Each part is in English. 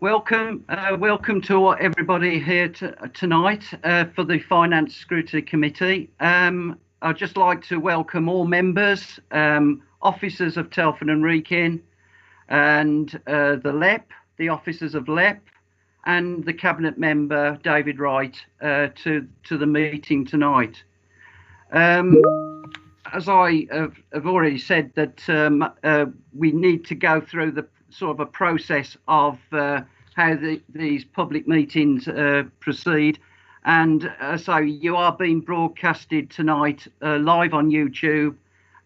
Welcome to everybody here tonight for the Finance Scrutiny Committee. I'd just like to welcome all members, officers of Telford and Wrekin, and the officers of LEP, and the Cabinet member David Wright to the meeting tonight. As I have already said, that we need to go through the sort of a process of how these public meetings proceed, and so you are being broadcasted tonight live on YouTube,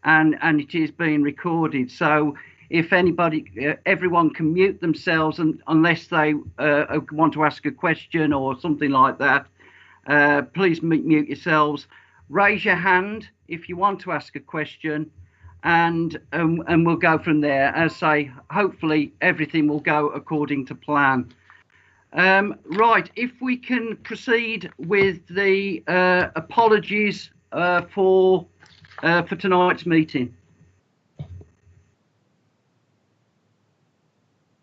and it is being recorded. So if everyone can mute themselves, unless they want to ask a question or something like that, please mute yourselves. Raise your hand if you want to ask a question, and we'll go from there. As I say, hopefully everything will go according to plan. Right, if we can proceed with the apologies for tonight's meeting.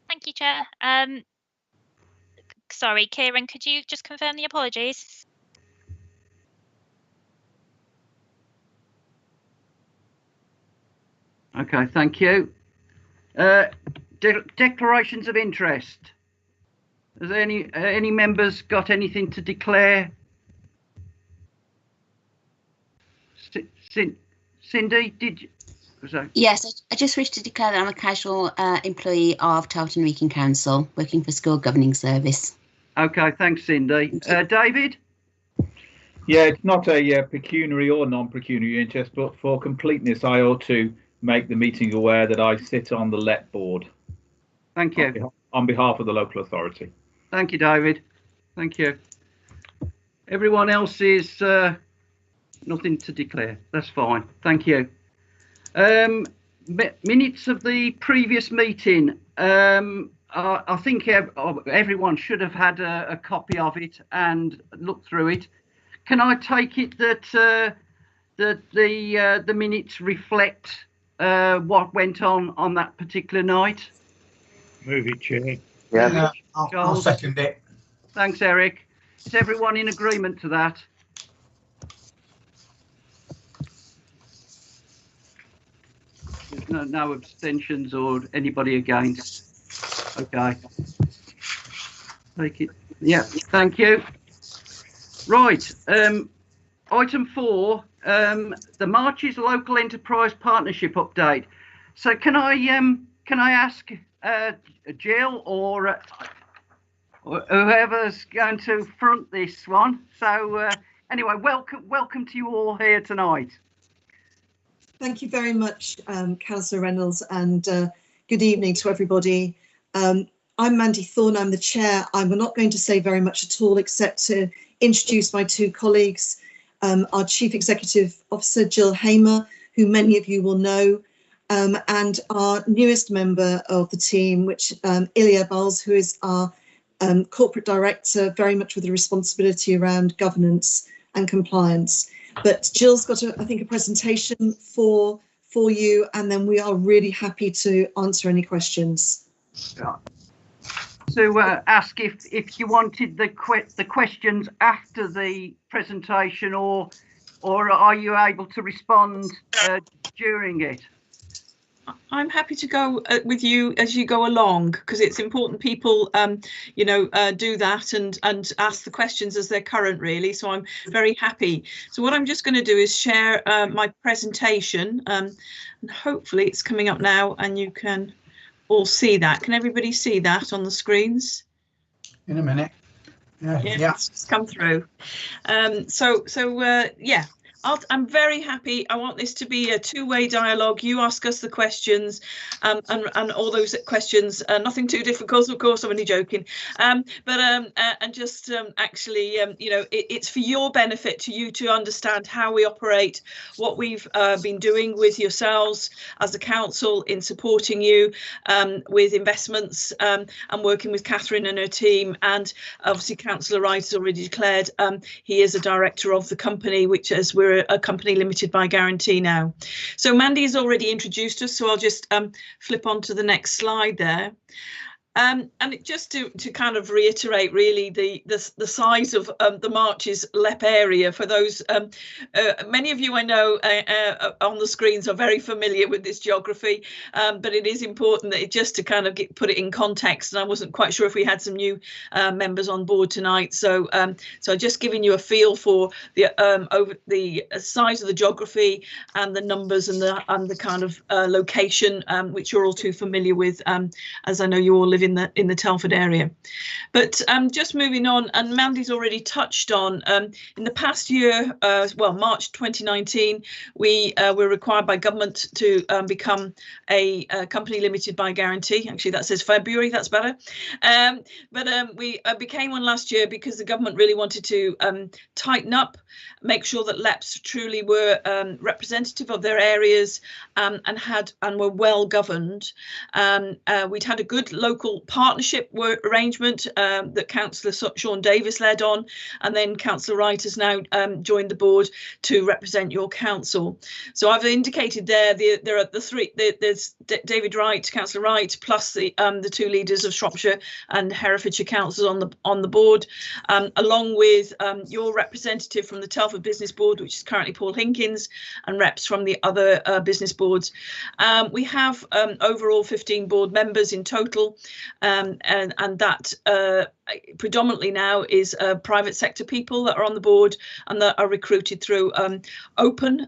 Thank you, Chair. Sorry, Kieran, could you just confirm the apologies? Okay, thank you. Declarations of interest. Has any members got anything to declare? Cindy, did you? Yes, I just wish to declare that I'm a casual employee of Telford and Wrekin Council, working for School Governing Service. Okay, thanks, Cindy. David? Yeah, it's not a pecuniary or non-pecuniary interest, but for completeness, I ought to make the meeting aware that I sit on the LEP board. Thank you. On behalf of the local authority. Thank you, David. Thank you. Everyone else is nothing to declare. That's fine. Thank you. Minutes of the previous meeting. I think everyone should have had a copy of it and looked through it. Can I take it that the minutes reflect what went on that particular night? Move it, Chair. Yeah, I'll second it. Thanks, Eric. Is everyone in agreement to that? There's no abstentions or anybody against. Okay. Take it. Yeah, thank you. Right. Item 4, the Marches Local Enterprise Partnership update. So can I ask Jill or whoever's going to front this one? So anyway, welcome to you all here tonight. Thank you very much, Councillor Reynolds, and good evening to everybody. I'm Mandy Thorne, I'm the chair. I'm not going to say very much at all except to introduce my two colleagues, our Chief Executive Officer, Jill Hamer, who many of you will know, and our newest member of the team, which Ilya Balz, who is our Corporate Director, very much with the responsibility around governance and compliance. But Jill's got, I think, a presentation for you, and then we are really happy to answer any questions. Yeah. To ask if you wanted the questions after the presentation, or are you able to respond during it? I'm happy to go with you as you go along, because it's important people, do that and ask the questions as they're current, really. So I'm very happy. So what I'm just going to do is share my presentation, and hopefully it's coming up now and you can all see that. Can everybody see that on the screens? In a minute. Yeah. It's come through. Yeah. I'm very happy. I want this to be a two-way dialogue. You ask us the questions, and all those questions. Nothing too difficult, of course. I'm only joking. It's for your benefit, to you to understand how we operate, what we've been doing with yourselves as a council in supporting you with investments, and working with Catherine and her team. And obviously, Councillor Wright has already declared he is a director of the company, which, as we're a company limited by guarantee now. So Mandy has already introduced us, so I'll just flip on to the next slide there. And just to kind of reiterate, really, the size of the Marches LEP area for those, many of you I know on the screens are very familiar with this geography, but it is important that just to kind of put it in context. And I wasn't quite sure if we had some new members on board tonight, so just giving you a feel for the over the size of the geography and the numbers and the kind of location, which you're all too familiar with, as I know you all live in the Telford area. But just moving on, and Mandy's already touched on, in the past year, well, March 2019, we were required by government to become a company limited by guarantee. Actually, that says February, that's better. But we became one last year because the government really wanted to tighten up, make sure that LEPs truly were representative of their areas and were well governed. We'd had a good local partnership arrangement that Councillor Sean Davis led on, and then Councillor Wright has now joined the board to represent your council. So I've indicated there are the three. There's David Wright, Councillor Wright, plus the two leaders of Shropshire and Herefordshire councils on the board, along with your representative from the Telford Business Board, which is currently Paul Hinkins, and reps from the other business boards. We have overall 15 board members in total, and that predominantly now is private sector people that are on the board and that are recruited through open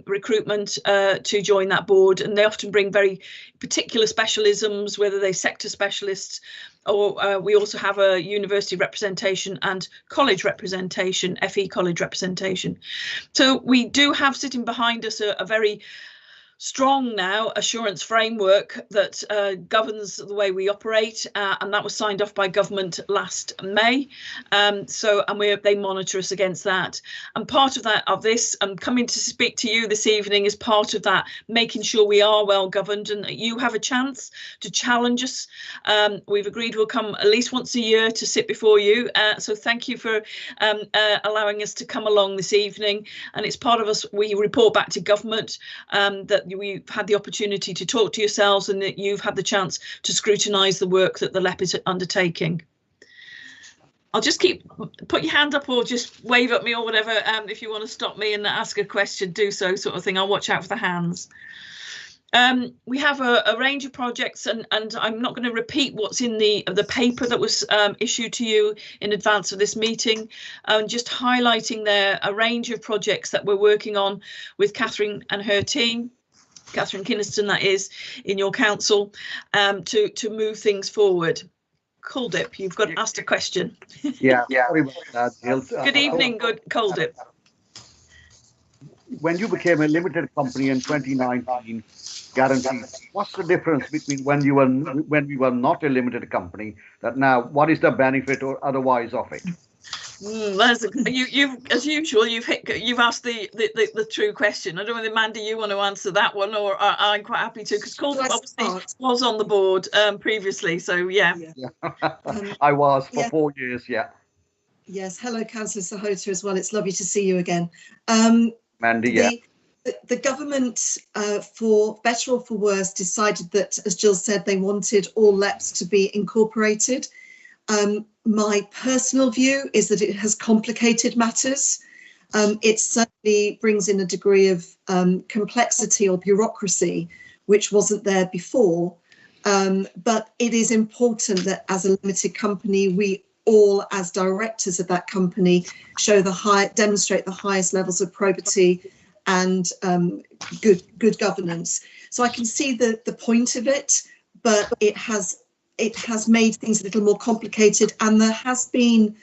recruitment to join that board, and they often bring very particular specialisms, whether they're sector specialists, or we also have a university representation and college representation, FE college representation. So we do have sitting behind us a very strong now assurance framework that governs the way we operate, and that was signed off by government last May. They monitor us against that. And part of this, I'm coming to speak to you this evening as part of that, making sure we are well governed and that you have a chance to challenge us. We've agreed we'll come at least once a year to sit before you. So thank you for allowing us to come along this evening. And it's part of us, we report back to government that we've had the opportunity to talk to yourselves and that you've had the chance to scrutinise the work that the LEP is undertaking. I'll just put your hand up or just wave at me or whatever. If you want to stop me and ask a question, do so, sort of thing. I'll watch out for the hands. We have a range of projects, and I'm not going to repeat what's in the paper that was issued to you in advance of this meeting, just highlighting there a range of projects that we're working on with Catherine and her team. Catherine Kinniston, that is, in your council, to move things forward. Coldip, you've got asked a question. Yeah. Sorry about that, Jill. Good evening, good Coldip. When you became a limited company in 2019, guarantees. What's the difference between when we were not a limited company? That now, what is the benefit or otherwise of it? You've as usual, you've asked the true question. I don't know whether Mandy you want to answer that one, or I'm quite happy to, because Colton obviously was on the board previously. So yeah. I was for 4 years. Yeah. Yes. Hello, Councillor Sahota as well. It's lovely to see you again. Mandy, yeah. The government, for better or for worse, decided that, as Jill said, they wanted all LEPs to be incorporated. My personal view is that it has complicated matters. It certainly brings in a degree of complexity or bureaucracy, which wasn't there before. But it is important that as a limited company, we all, as directors of that company, demonstrate the highest levels of probity and good governance. So I can see the point of it, but it has made things a little more complicated, and there has been,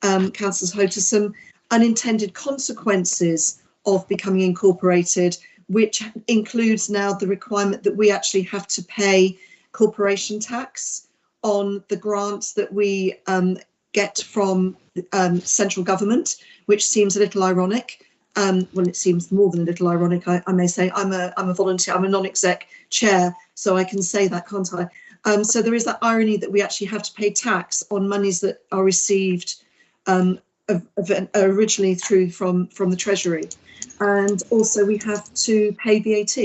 Councillor Sahota, some unintended consequences of becoming incorporated, which includes now the requirement that we actually have to pay corporation tax on the grants that we get from central government, which seems a little ironic. Well, it seems more than a little ironic, I may say. I'm a volunteer, I'm a non-exec chair, so I can say that, can't I? So there is that irony that we actually have to pay tax on monies that are received originally from the Treasury, and also we have to pay VAT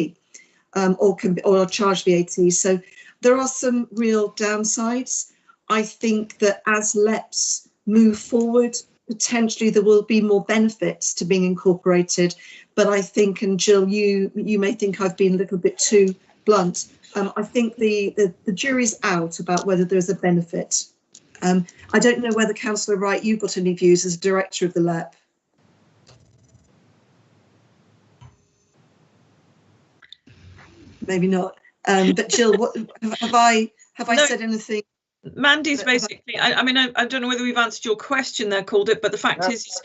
or charge VAT. So there are some real downsides. I think that as LEPs move forward, potentially there will be more benefits to being incorporated. But I think, and Jill, you may think I've been a little bit too blunt. I think the jury's out about whether there's a benefit. I don't know whether Councillor Wright, you've got any views as director of the LEP. Maybe not. But Jill, what have I said anything? Mandy's basically, I mean, I don't know whether we've answered your question there, called it, but the fact is,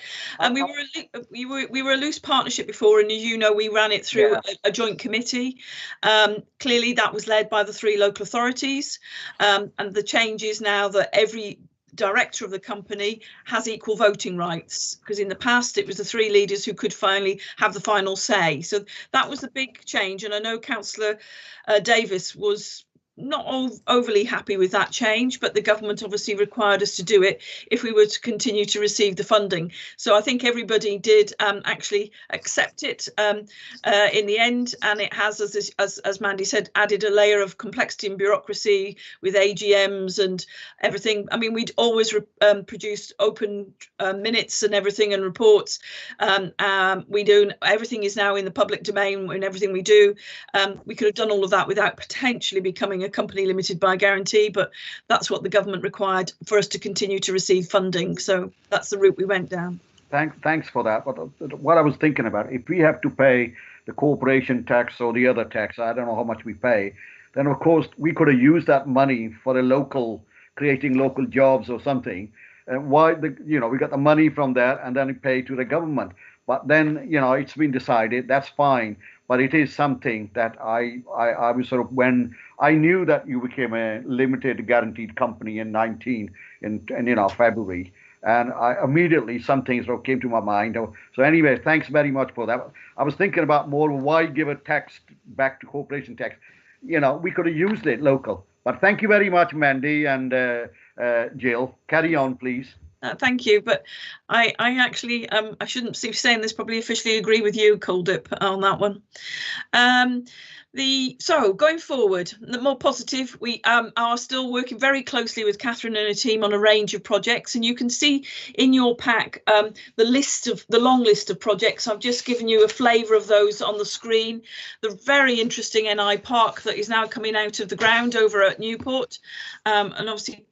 we were a loose partnership before, and as you know, we ran it through a joint committee. Clearly, that was led by the 3 local authorities, and the change is now that every director of the company has equal voting rights, because in the past it was the 3 leaders who could finally have the final say. So that was the big change, and I know Councillor Davis was not overly happy with that change, but the government obviously required us to do it if we were to continue to receive the funding. So I think everybody did actually accept it in the end, and it has, as Mandy said, added a layer of complexity and bureaucracy with AGMs and everything. I mean, we'd always produced open minutes and everything and reports. We do, everything is now in the public domain in everything we do. We could have done all of that without potentially becoming a company limited by guarantee, but that's what the government required for us to continue to receive funding. So that's the route we went down. Thanks for that. But what I was thinking about, if we have to pay the corporation tax or the other tax, I don't know how much we pay, then of course we could have used that money for a local, creating local jobs or something. And why we got the money from that and then we pay to the government. But then, it's been decided, that's fine. But it is something that I was sort of, when I knew that you became a limited guaranteed company in February, and I immediately some things sort of came to my mind. So anyway, thanks very much for that. I was thinking about more, why give a tax back to corporation tax? We could have used it local. But thank you very much, Mandy and Jill. Carry on, please. Thank you, but I actually I shouldn't be saying this, probably officially agree with you, Coldip, on that one. So going forward, the more positive, we are still working very closely with Catherine and her team on a range of projects, and you can see in your pack the long list of projects. I've just given you a flavour of those on the screen. The very interesting NI Park that is now coming out of the ground over at Newport, and obviously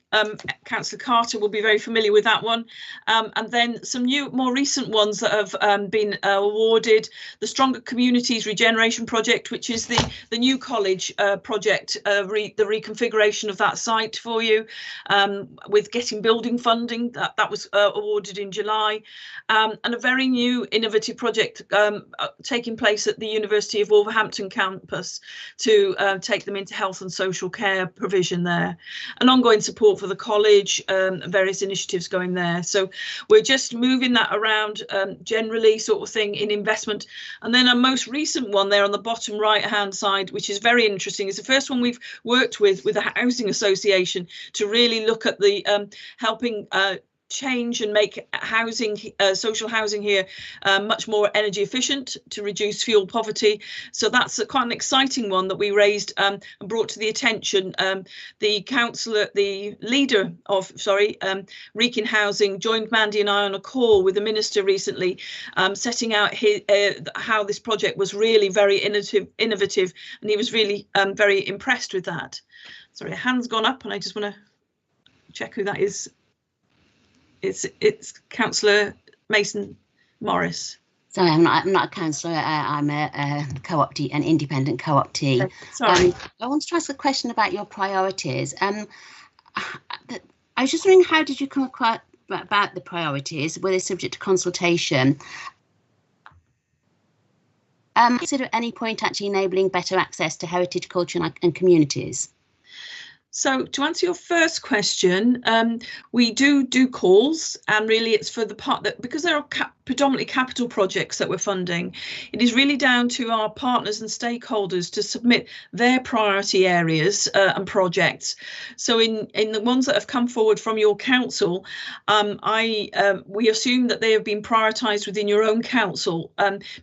Councillor Carter will be very familiar with that one, and then some new, more recent ones that have been awarded. The Stronger Communities Regeneration Project, which is the new college project, the reconfiguration of that site for you, with getting building funding that was awarded in July, and a very new innovative project taking place at the University of Wolverhampton campus to take them into health and social care provision there, and ongoing support for the college, various initiatives going there. So we're just moving that around generally, sort of thing, in investment. And then a most recent one there on the bottom right hand side, which is very interesting, is the first one we've worked with a housing association to really look at the helping change and make housing, social housing here, much more energy efficient to reduce fuel poverty. So that's quite an exciting one that we raised and brought to the attention. The councillor, the leader of, Wrekin Housing, joined Mandy and I on a call with the minister recently, setting out how this project was really very innovative, and he was really very impressed with that. Sorry, a hand's gone up, and I just want to check who that is. It's Councillor Mason Morris. Sorry, I'm not a councillor. I'm a co-optee, an independent co-optee. Sorry. I want to ask a question about your priorities. I was just wondering, how did you come about the priorities? Were they subject to consultation? Consider at any point actually enabling better access to heritage, culture and communities? So to answer your first question, we do calls, and really it's for the part that, because there are predominantly capital projects that we're funding, it is really down to our partners and stakeholders to submit their priority areas and projects. So in the ones that have come forward from your council, we assume that they have been prioritised within your own council,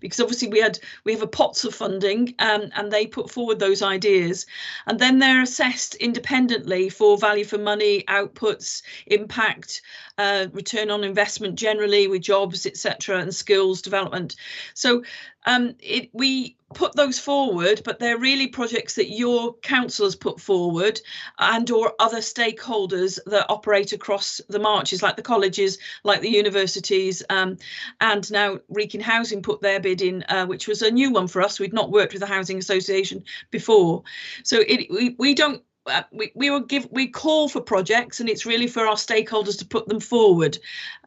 because obviously we have a pots of funding, and they put forward those ideas, and then they're assessed independently for value for money, outputs, impact, return on investment generally with jobs, etc., and skills development. So we put those forward, but they're really projects that your council has put forward, and or other stakeholders that operate across the marches, like the colleges, like the universities, and now Wrekin Housing put their bid in, which was a new one for us. We'd not worked with a housing association before, so we don't. We call for projects, and it's really for our stakeholders to put them forward,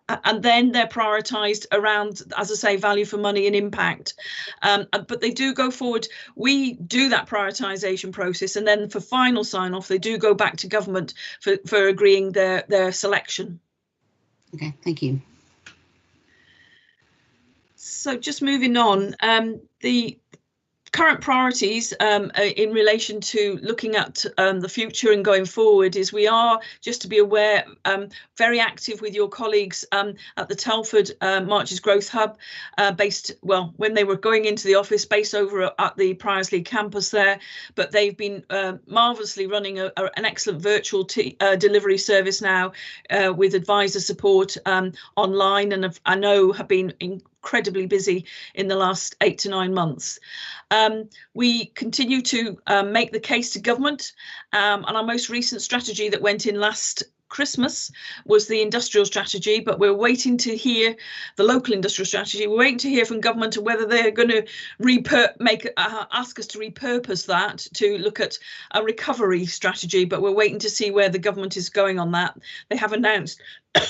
and then they're prioritised around, as I say, value for money and impact. But they do go forward. We do that prioritisation process, and then for final sign off, they do go back to government for agreeing their selection. Okay, thank you. So just moving on, the current priorities in relation to looking at the future and going forward is, we are, just to be aware, very active with your colleagues at the Telford Marches Growth Hub, when they were going into the office, based over at the Priorslee campus there, but they've been marvellously running an excellent virtual delivery service now with advisor support online, and I know have been incredibly busy in the last 8 to 9 months. We continue to make the case to government, and our most recent strategy that went in last Christmas was the industrial strategy, but we're waiting to hear the local industrial strategy. We're waiting to hear from government whether they're going to ask us to repurpose that to look at a recovery strategy, but we're waiting to see where the government is going on that. They have announced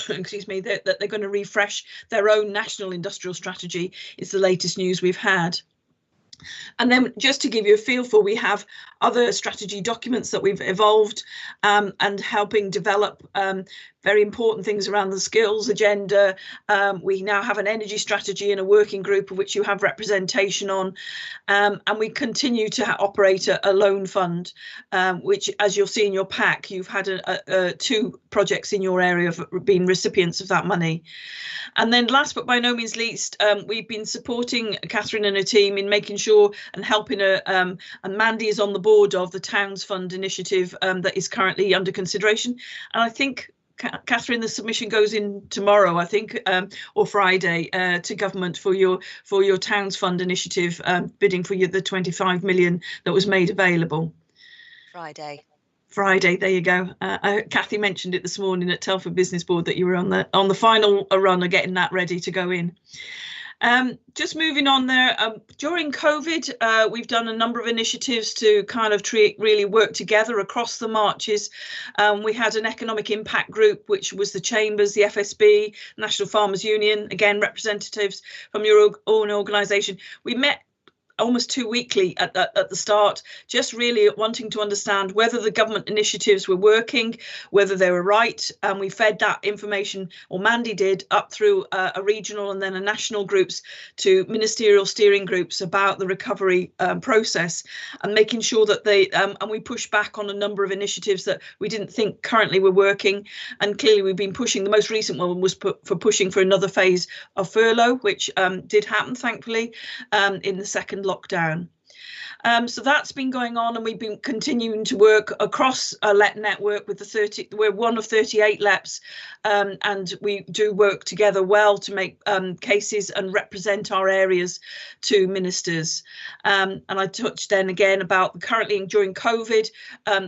excuse me, that they're going to refresh their own national industrial strategy, is the latest news we've had. And then, just to give you a feel for, we have other strategy documents that we've evolved and helping develop very important things around the skills agenda. We now have an energy strategy and a working group of which you have representation on, and we continue to operate a loan fund, which, as you'll see in your pack, you've had 2 projects in your area have been recipients of that money. And then, last but by no means least, we've been supporting Catherine and her team in making sure and helping her, and Mandy is on the board of the Towns Fund initiative that is currently under consideration. And I think, Catherine, the submission goes in tomorrow, I think, or Friday, to government for your Towns Fund initiative, bidding for the 25 million that was made available. Friday, there you go. Kathy mentioned it this morning at Telford Business Board that you were on the final run of getting that ready to go in. Just moving on there, during COVID, we've done a number of initiatives to kind of really work together across the marches. We had an economic impact group, which was the Chambers, the FSB, National Farmers Union, again, representatives from your own organisation. We met almost 2 weekly at the start, just really wanting to understand whether the government initiatives were working, whether they were right, and we fed that information, or Mandy did, up through a regional and then a national groups to ministerial steering groups about the recovery process, and making sure that and we pushed back on a number of initiatives that we didn't think currently were working, and clearly we've been pushing. The most recent one was pushing for another phase of furlough, which did happen, thankfully, in the second lockdown. So that's been going on, and we've been continuing to work across a LEP network with the 30. We're one of 38 LEPs, and we do work together well to make cases and represent our areas to ministers. And I touched then again about currently during COVID,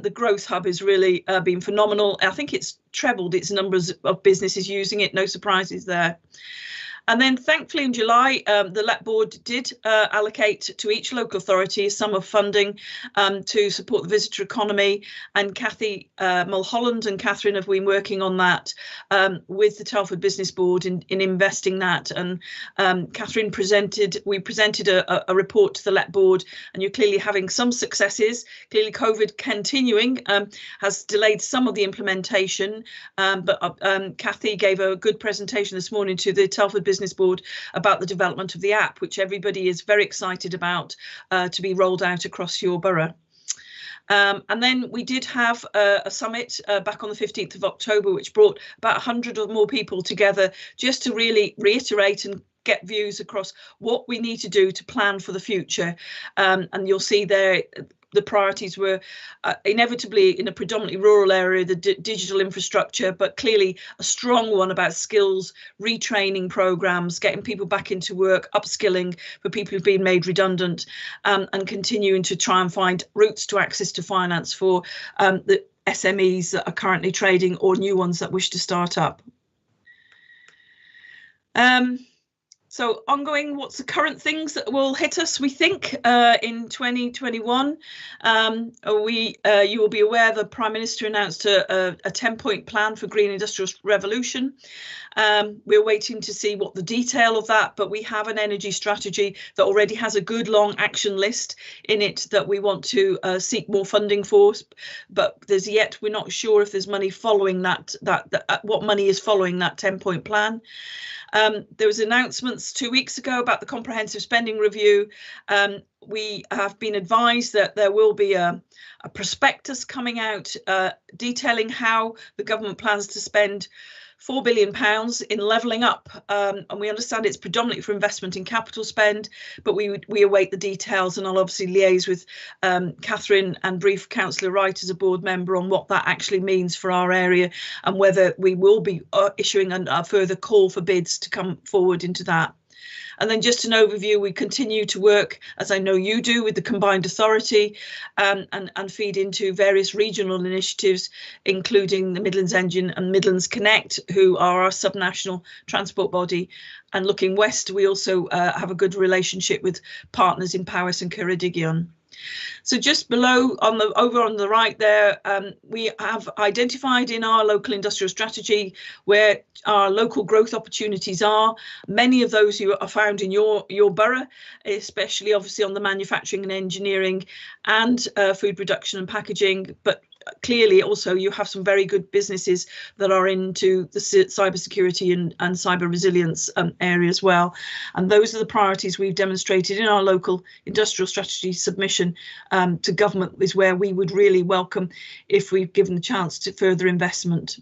the Growth Hub has really been phenomenal. I think it's trebled its numbers of businesses using it. No surprises there. And then thankfully in July, the LEP board did allocate to each local authority a sum of funding to support the visitor economy. And Kathy Mulholland and Catherine have been working on that with the Telford Business Board in investing that. And Catherine we presented a report to the LEP board, and you're clearly having some successes. Clearly COVID continuing has delayed some of the implementation, but Kathy gave a good presentation this morning to the Telford Business Board about the development of the app, which everybody is very excited about to be rolled out across your borough. And then we did have a summit back on the 15th of October, which brought about 100 or more people together just to really reiterate and get views across what we need to do to plan for the future. And you'll see there the priorities were inevitably in a predominantly rural area, the digital infrastructure, but clearly a strong one about skills, retraining programs, getting people back into work, upskilling for people who've been made redundant, and continuing to try and find routes to access to finance for the SMEs that are currently trading or new ones that wish to start up. So ongoing, what's the current things that will hit us, we think, in 2021? You will be aware the Prime Minister announced a 10-point plan for Green Industrial Revolution. We're waiting to see what the detail of that, but we have an energy strategy that already has a good long action list in it that we want to seek more funding for, but we're not sure if there's money following that what money is following that 10-point plan. There was announcements 2 weeks ago about the comprehensive spending review. We have been advised that there will be a prospectus coming out detailing how the government plans to spend £4 billion in levelling up, and we understand it's predominantly for investment in capital spend, but we await the details, and I'll obviously liaise with Catherine and brief Councillor Wright as a board member on what that actually means for our area and whether we will be issuing a further call for bids to come forward into that. And then just an overview, we continue to work, as I know you do, with the combined authority and feed into various regional initiatives, including the Midlands Engine and Midlands Connect, who are our subnational transport body. And looking west, we also have a good relationship with partners in Powys and Ceredigion. So just below, over on the right there, we have identified in our local industrial strategy where our local growth opportunities are. Many of those are found in your borough, especially obviously on the manufacturing and engineering and food production and packaging, but clearly also you have some very good businesses that are into the cybersecurity and cyber resilience area as well. And those are the priorities we've demonstrated in our local industrial strategy submission to government, is where we would really welcome if we've given the chance to further investment.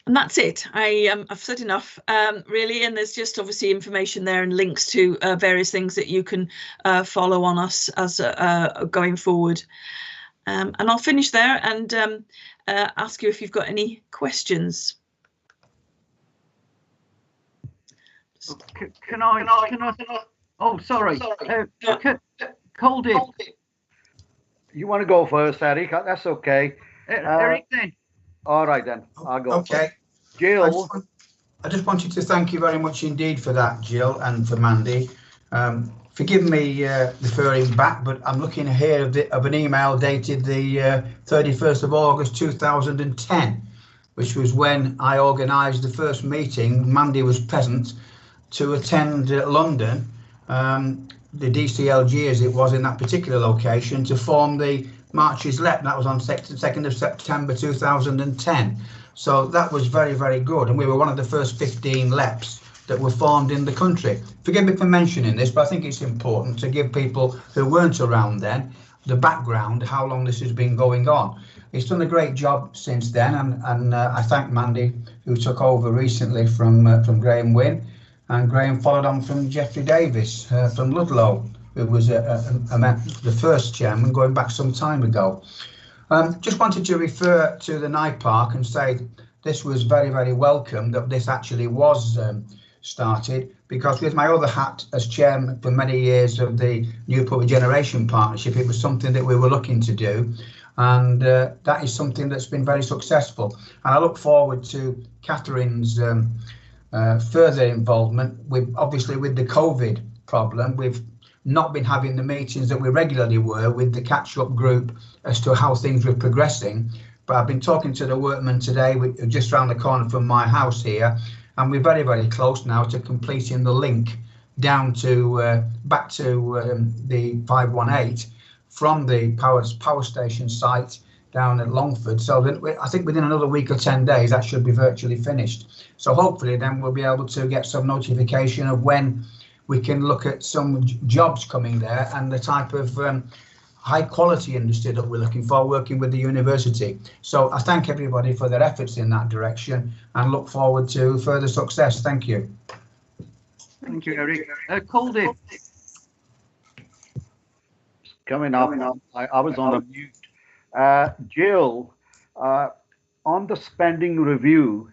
And that's it. I've said enough, really, and there's just obviously information there and links to various things that you can follow on us as going forward. And I'll finish there and ask you if you've got any questions. Can I? Oh, sorry. Called it. You want to go first, Eric? That's okay. Eric, then. All right, then. I'll go. Okay. First. Jill. I just wanted to thank you very much indeed for that, Jill, and for Mandy. Forgive me referring back, but I'm looking here of an email dated the 31st of August 2010, which was when I organised the first meeting. Mandy was present to attend London, the DCLG as it was in that particular location, to form the Marches LEP. That was on 2nd of September 2010. So that was very, very good. And we were one of the first 15 LEPs that were formed in the country. Forgive me for mentioning this, but I think it's important to give people who weren't around then the background, how long this has been going on. It's done a great job since then, and I thank Mandy, who took over recently from Graham Wynne, and Graham followed on from Geoffrey Davis from Ludlow, who was the first chairman going back some time ago. Just wanted to refer to the Nye Park and say this was very, very welcome that this actually was started, because with my other hat as chairman for many years of the New Public Generation Partnership, it was something that we were looking to do, and that is something that's been very successful. And I look forward to Catherine's further involvement. With obviously with the COVID problem, we've not been having the meetings that we regularly were with the catch-up group as to how things were progressing. But I've been talking to the workmen today, just around the corner from my house here, and we're very, very close now to completing the link down to back to the 518 from the power station site down at Longford. So that I think within another week or 10 days that should be virtually finished. So hopefully then we'll be able to get some notification of when we can look at some jobs coming there and the type of high quality industry that we're looking for, working with the university. So I thank everybody for their efforts in that direction and look forward to further success. Thank you. Thank you, Eric. Caldy. Coming up, I was on a mute. Jill, on the spending review,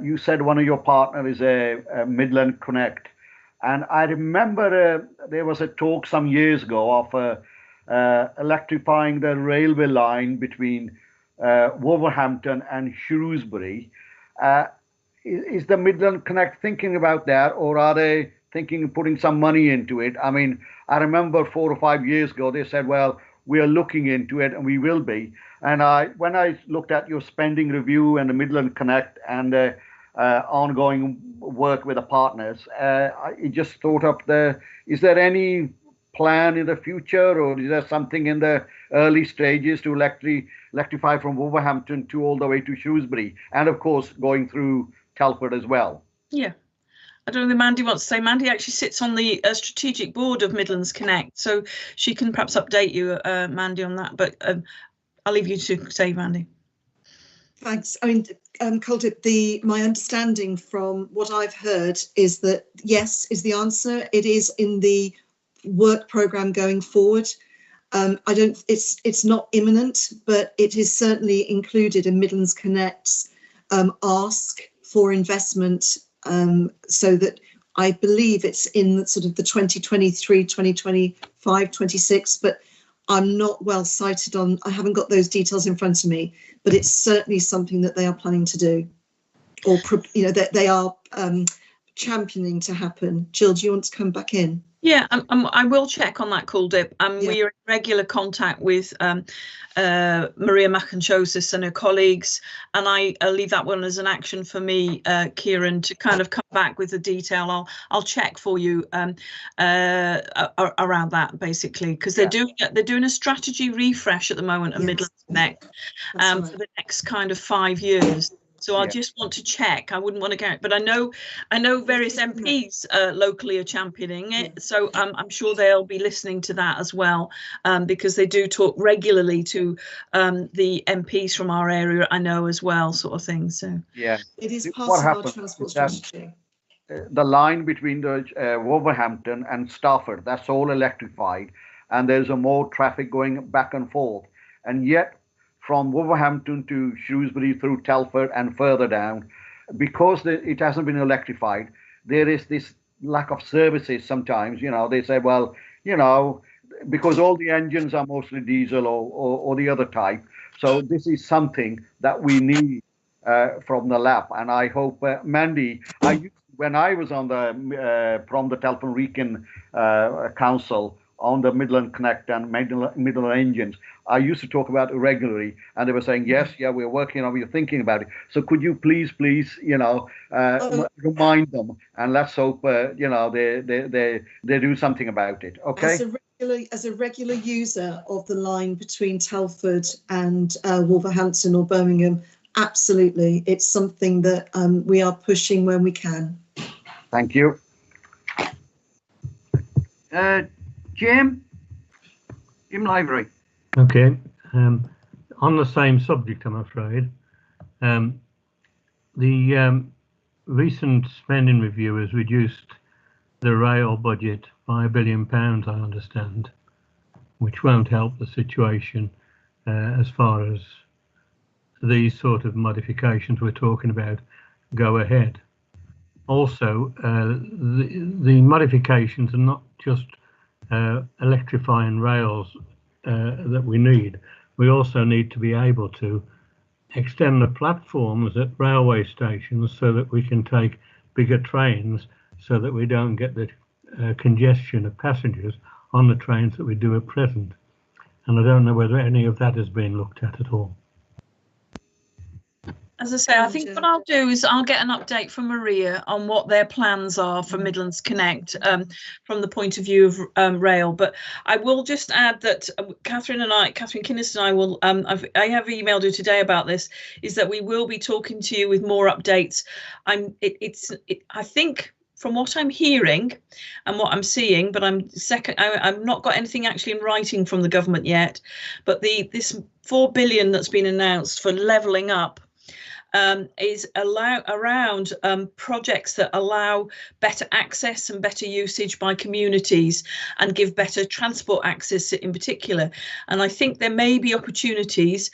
you said one of your partners is a Midland Connect. And I remember there was a talk some years ago of electrifying the railway line between Wolverhampton and Shrewsbury. Is the Midland Connect thinking about that, or are they thinking of putting some money into it? I mean, I remember 4 or 5 years ago, they said, well, we are looking into it and we will be. And when I looked at your spending review and the Midland Connect and ongoing work with the partners, I just thought of is there any plan in the future, or is there something in the early stages to electrify from Wolverhampton to all the way to Shrewsbury, and of course going through Telford as well? Yeah. I don't know if Mandy wants to say. Mandy actually sits on the strategic board of Midlands Connect, so she can perhaps update you, Mandy, on that. But I'll leave you to say, Mandy. Thanks. I mean, Calder, my understanding from what I've heard is that yes is the answer. It is in the work programme going forward. It's not imminent, but it is certainly included in Midlands Connect's ask for investment, so that I believe it's in sort of the 2023, 2025, 26, but I'm not well sighted on, I haven't got those details in front of me, but it's certainly something that they are planning to do, or, you know, that they are championing to happen. Jill, do you want to come back in? Yeah, I will check on that, Kuldip. We are in regular contact with Maria Machenchosis and her colleagues, and I'll leave that one as an action for me, Kieran, to kind of come back with the detail. I'll check for you around that, basically, because they're doing a strategy refresh at the moment at Midlands Connect for the next kind of 5 years. So I just want to check. I wouldn't want to go, but I know various MPs locally are championing it. So I'm sure they'll be listening to that as well, because they do talk regularly to the MPs from our area, I know, as well, sort of thing. So yeah, it is part of our transport strategy. The line between the Wolverhampton and Stafford, that's all electrified, and there's more traffic going back and forth, and yet from Wolverhampton to Shrewsbury through Telford and further down, because it hasn't been electrified, there is this lack of services sometimes. You know, they say, well, you know, because all the engines are mostly diesel or the other type. So this is something that we need from the lap. And I hope, Mandy, when I was on from the Telford Wrekin Council on the Midland Connect and Midland engines, I used to talk about it regularly, and they were saying, yes, yeah, we're working on it, we're thinking about it. So could you please, you know, remind them, and let's hope, you know, they do something about it. Okay. As a regular user of the line between Telford and Wolverhampton or Birmingham, absolutely, it's something that we are pushing when we can. Thank you. Jim Lavery. Okay, on the same subject, I'm afraid. The recent spending review has reduced the rail budget by £1 billion, I understand, which won't help the situation as far as these sort of modifications we're talking about go ahead. Also, the modifications are not just electrifying rails that we need. We also need to be able to extend the platforms at railway stations so that we can take bigger trains so that we don't get the congestion of passengers on the trains that we do at present. And I don't know whether any of that has been looked at all. As I say, I think what I'll do is I'll get an update from Maria on what their plans are for Midlands Connect from the point of view of rail. But I will just add that Catherine Kinnis and I will, I have emailed her today about this, is that we will be talking to you with more updates. I think from what I'm hearing and what I'm seeing, but I've not got anything actually in writing from the government yet, but this 4 billion that's been announced for levelling up is around projects that allow better access and better usage by communities and give better transport access in particular. And I think there may be opportunities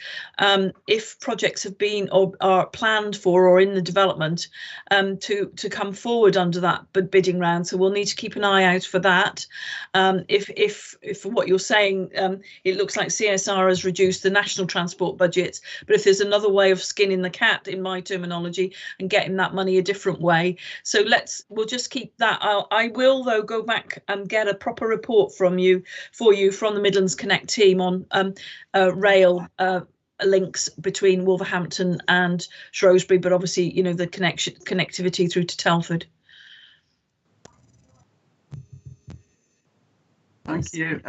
if projects have been or are planned for or in the development to come forward under that bidding round. So we'll need to keep an eye out for that. If what you're saying, it looks like CSR has reduced the national transport budgets, but if there's another way of skinning the cat, in my terminology, and getting that money a different way. So we'll just keep that. I will though go back and get a proper report from you from the Midlands Connect team on rail links between Wolverhampton and Shrewsbury, but obviously, you know, the connectivity through to Telford. Thank you.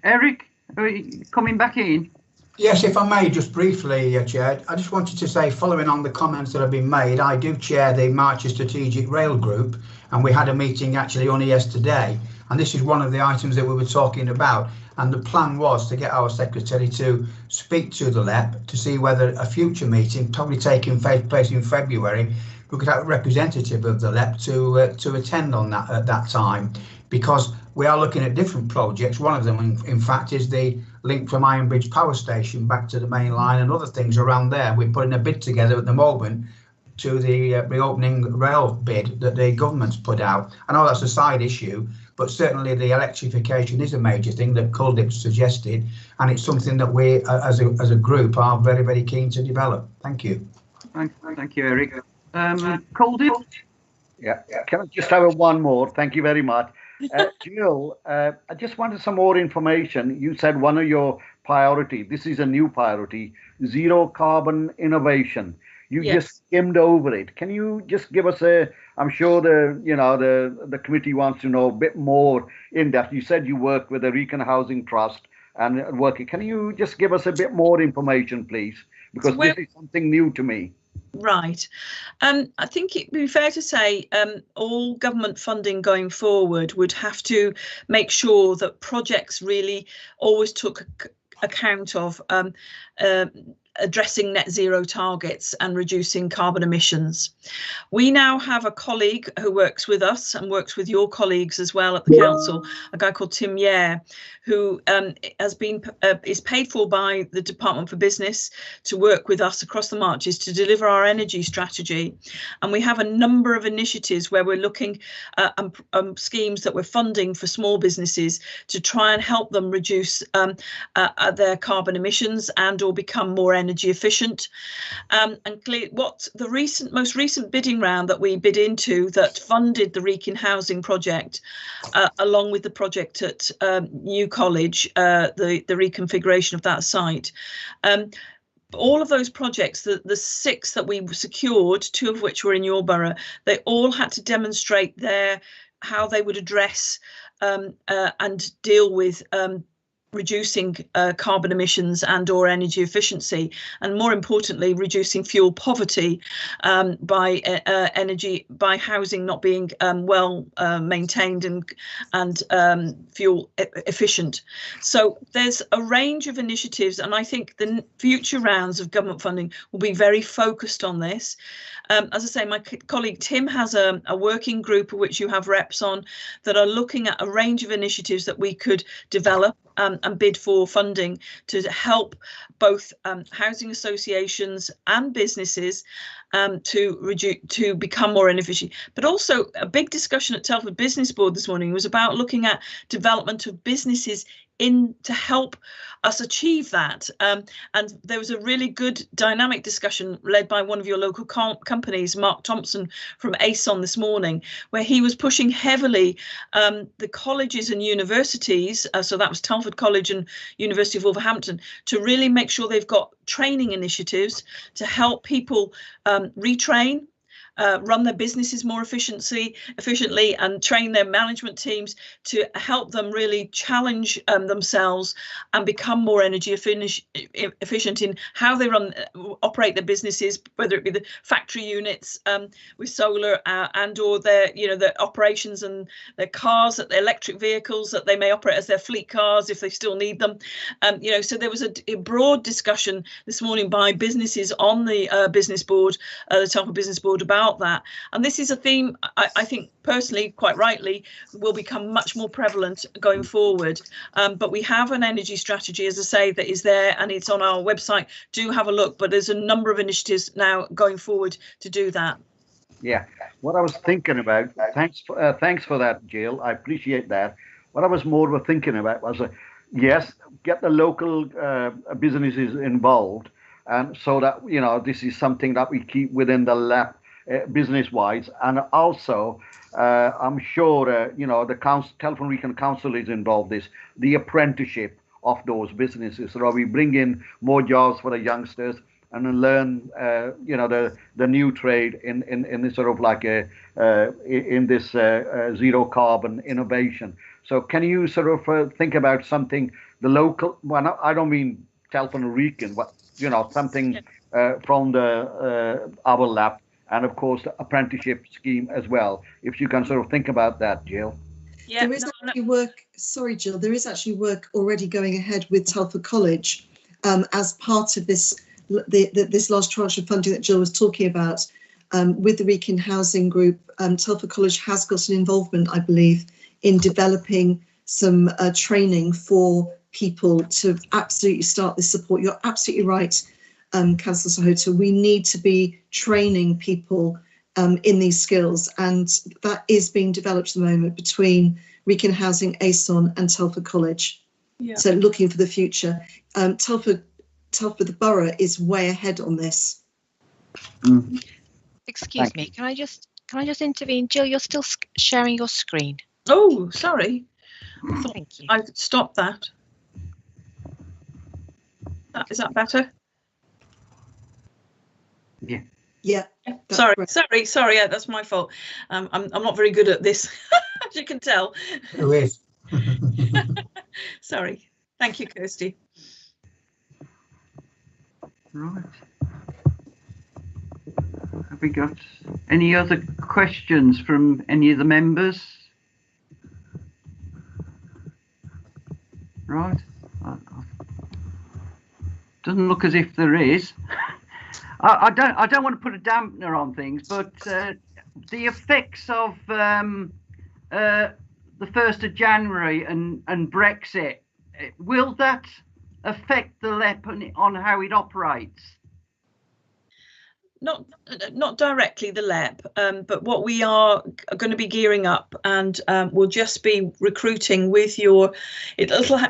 Eric, are you coming back in? Yes, if I may, just briefly, Chair, I just wanted to say, following on the comments that have been made, I do chair the Marcher Strategic Rail Group, and we had a meeting actually only yesterday, and this is one of the items that we were talking about, and the plan was to get our secretary to speak to the LEP to see whether a future meeting, probably taking place in February, we could have a representative of the LEP to attend on that at that time, because we are looking at different projects. One of them, in fact, is the link from Ironbridge Power Station back to the main line and other things around there. We're putting a bid together at the moment to the reopening rail bid that the government's put out. I know that's a side issue, but certainly the electrification is a major thing that Culdip suggested, and it's something that we, as a group, are very, very keen to develop. Thank you. Thank you, Eric. Culdip? Yeah, can I just have one more? Thank you very much. Jill, I just wanted some more information. You said one of your priorities, this is a new priority, zero carbon innovation. You just skimmed over it. Can you just give us I'm sure the committee wants to know a bit more in depth. You said you work with the Recon Housing Trust and working. Can you just give us a bit more information, please? Because this is something new to me. Right. I think it'd be fair to say all government funding going forward would have to make sure that projects really always took account of addressing net zero targets and reducing carbon emissions. We now have a colleague who works with us and works with your colleagues as well at the council, a guy called Tim Yare, who is paid for by the Department for Business to work with us across the marches to deliver our energy strategy. And we have a number of initiatives where we're looking at schemes that we're funding for small businesses to try and help them reduce their carbon emissions and or become more energy efficient. And clearly, what the most recent bidding round that we bid into that funded the Recon Housing project, along with the project at New College, the reconfiguration of that site. All of those projects, the 6 that we secured, 2 of which were in your borough, they all had to demonstrate how they would address and deal with reducing carbon emissions and or energy efficiency, and more importantly reducing fuel poverty by housing not being well maintained and fuel efficient. So there's a range of initiatives, and I think the future rounds of government funding will be very focused on this. As I say, my colleague Tim has a working group of which you have reps on that are looking at a range of initiatives that we could develop and bid for funding to help both housing associations and businesses to become more efficient. But also a big discussion at Telford Business Board this morning was about looking at development of businesses in to help us achieve that. And there was a really good dynamic discussion led by one of your local companies, Mark Thompson from ASON this morning, where he was pushing heavily the colleges and universities, so that was Telford College and University of Wolverhampton, to really make sure they've got training initiatives to help people retrain, run their businesses more efficiently and train their management teams to help them really challenge themselves and become more energy efficient in how they operate their businesses, whether it be the factory units with solar and or their their operations and their cars, their electric vehicles that they may operate as their fleet cars if they still need them. So there was a broad discussion this morning by businesses on the business board, the Telford Business Board, about that. And this is a theme I think personally, quite rightly, will become much more prevalent going forward. But we have an energy strategy, as I say, that is there and it's on our website. Do have a look, but there's a number of initiatives now going forward to do that. Yeah, what I was thinking about, thanks for that, Jill. I appreciate that. What I was more thinking about was, yes, get the local businesses involved, and so that this is something that we keep within the lap business-wise, and also I'm sure the Telford Region Council is involved. The apprenticeship of those businesses, so that we bring in more jobs for the youngsters and then learn the new trade in this sort of like in this zero carbon innovation. So can you sort of think about something the local? Well, I don't mean Telford Region, but something from the our lab. And of course, the apprenticeship scheme as well. If you can sort of think about that, Jill. Yeah, there is actually work. Sorry, Jill. There is actually work already going ahead with Telford College as part of this this large tranche of funding that Jill was talking about. With the Wrekin Housing Group, Telford College has got an involvement, I believe, in developing some training for people to absolutely start this support. You're absolutely right. Councillor Sahota, we need to be training people in these skills, and that is being developed at the moment between Wrekin Housing, ASON and Telford College. Yeah. So looking for the future. Telford the Borough is way ahead on this. Mm. Excuse me, can I just intervene? Jill, you're still sharing your screen. Oh, sorry. Thank you. I stopped that. Is that better? Yeah. Sorry. Yeah, that's my fault. I'm not very good at this, as you can tell. Who is? Sorry. Thank you, Kirsty. Right. Have we got any other questions from any of the members? Right. Doesn't look as if there is. I don't want to put a dampener on things, but the effects of the 1st of January and Brexit, will that affect the LEP on how it operates? Not directly the LEP, but what we are going to be gearing up, and we'll just be recruiting with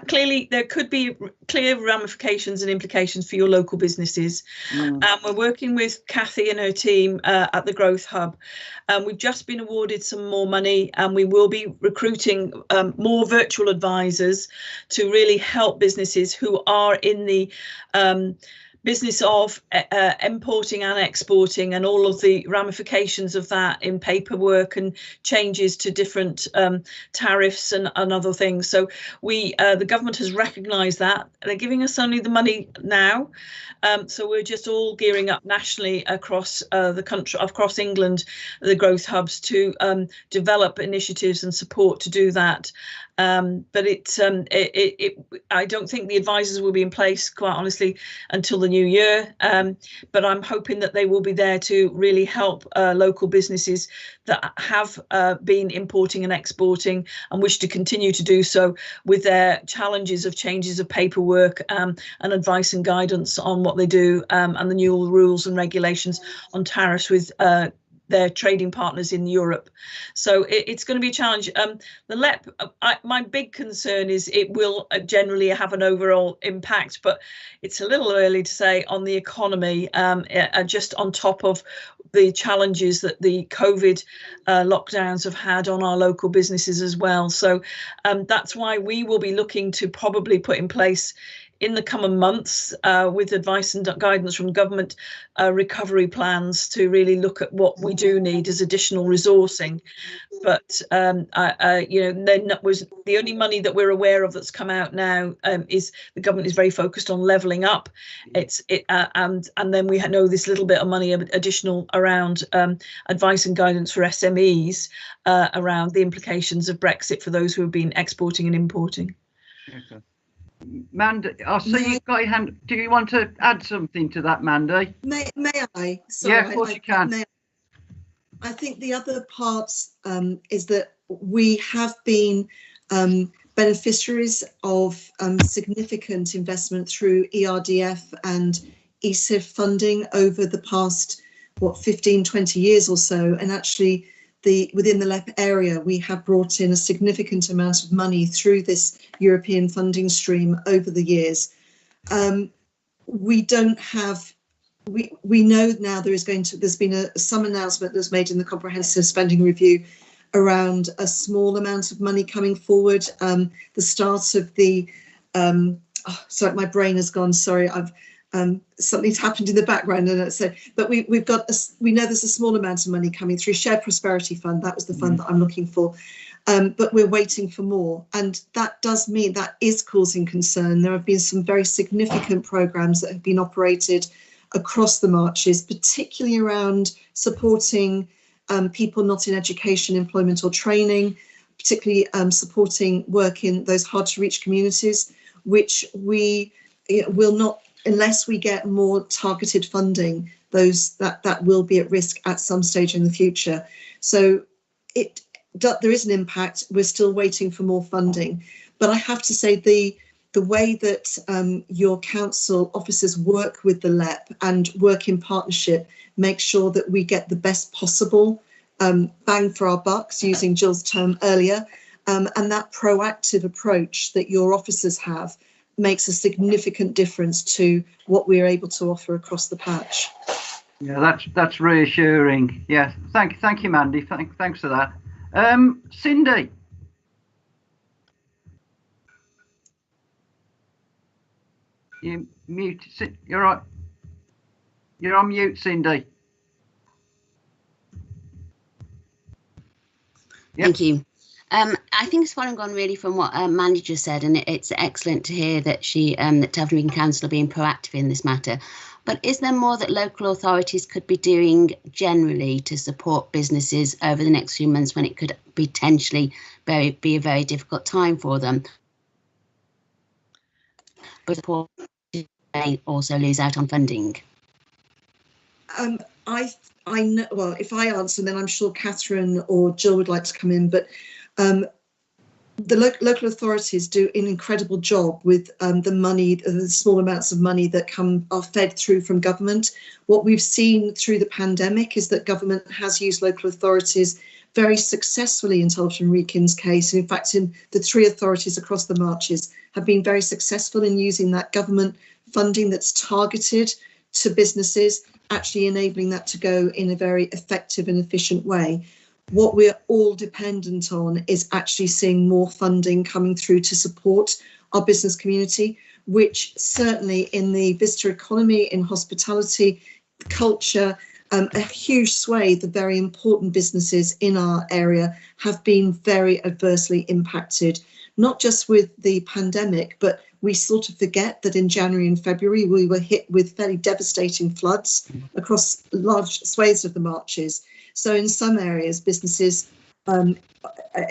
clearly there could be clear ramifications and implications for your local businesses. We're working with Kathy and her team at the Growth Hub. We've just been awarded some more money, and we will be recruiting more virtual advisors to really help businesses who are in the business of importing and exporting, and all of the ramifications of that in paperwork and changes to different tariffs and other things. So the government has recognised that. They're giving us only the money now. So we're just all gearing up nationally across the country, across England, the growth hubs to develop initiatives and support to do that. But I don't think the advisors will be in place, quite honestly, until the new year. But I'm hoping that they will be there to really help local businesses that have been importing and exporting and wish to continue to do so with their challenges of changes of paperwork and advice and guidance on what they do, and the new rules and regulations on tariffs with their trading partners in Europe. So it's going to be a challenge. The LEP, my big concern is it will generally have an overall impact, but it's a little early to say on the economy, just on top of the challenges that the COVID lockdowns have had on our local businesses as well. So that's why we will be looking to probably put in place in the coming months, with advice and guidance from government, recovery plans to really look at what we do need as additional resourcing. But then was the only money that we're aware of that's come out now is the government is very focused on levelling up. And then we know this little bit of money additional around advice and guidance for SMEs around the implications of Brexit for those who have been exporting and importing. Okay. Mandy, I see you've got your hand. Do you want to add something to that, Mandy? May I? Sorry, yeah, of course you can. I think the other part is that we have been beneficiaries of significant investment through ERDF and ESIF funding over the past, 15, 20 years or so. And actually, within the LEP area, we have brought in a significant amount of money through this European funding stream over the years. We don't have, we know now there's been some announcement that was made in the comprehensive spending review around a small amount of money coming forward. The start of the, sorry, my brain has gone, sorry, something's happened in the background, and so, but we know there's a small amount of money coming through Shared Prosperity Fund. That was the fund that I'm looking for, but we're waiting for more, and that does mean that is causing concern. There have been some very significant programs that have been operated across the marches, particularly around supporting people not in education, employment or training, particularly supporting work in those hard to reach communities, which we will not, unless we get more targeted funding, that will be at risk at some stage in the future. So there is an impact. We're still waiting for more funding, but I have to say the way that your council officers work with the LEP and work in partnership make sure that we get the best possible bang for our bucks, using Jill's term earlier, and that proactive approach that your officers have makes a significant difference to what we're able to offer across the patch. Yeah, that's reassuring. Yeah, thank you, Mandy. Thanks for that. Cindy. You mute. You're right. You're on mute, Cindy. Yep. Thank you. I think it's following on really from what Mandy just said, and it's excellent to hear that that Tafton Region Council are being proactive in this matter. But is there more that local authorities could be doing generally to support businesses over the next few months when it could potentially be a very difficult time for them? But they also lose out on funding. I know. Well, if I answer, then I'm sure Catherine or Jill would like to come in. But the local authorities do an incredible job with the money, the small amounts of money that are fed through from government. What we've seen through the pandemic is that government has used local authorities very successfully in Tolton Rekin's case. And in fact, in the 3 authorities across the marches have been very successful in using that government funding that's targeted to businesses, actually enabling that to go in a very effective and efficient way. What we're all dependent on is actually seeing more funding coming through to support our business community, which certainly in the visitor economy, in hospitality, culture, a huge swathe of very important businesses in our area have been very adversely impacted, not just with the pandemic, but we sort of forget that in January and February, we were hit with fairly devastating floods across large swathes of the marches. So in some areas, businesses, and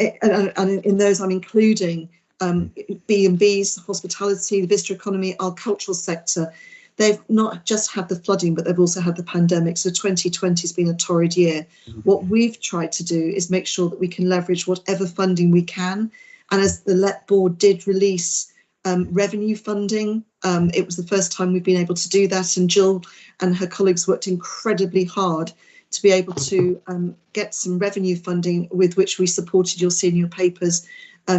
in those I'm including B&Bs, hospitality, the visitor economy, our cultural sector, they've not just had the flooding, but they've also had the pandemic. So 2020 has been a torrid year. What we've tried to do is make sure that we can leverage whatever funding we can. And as the LEP board did release revenue funding, it was the first time we've been able to do that. And Jill and her colleagues worked incredibly hard to be able to get some revenue funding with which we supported, you'll see in your papers,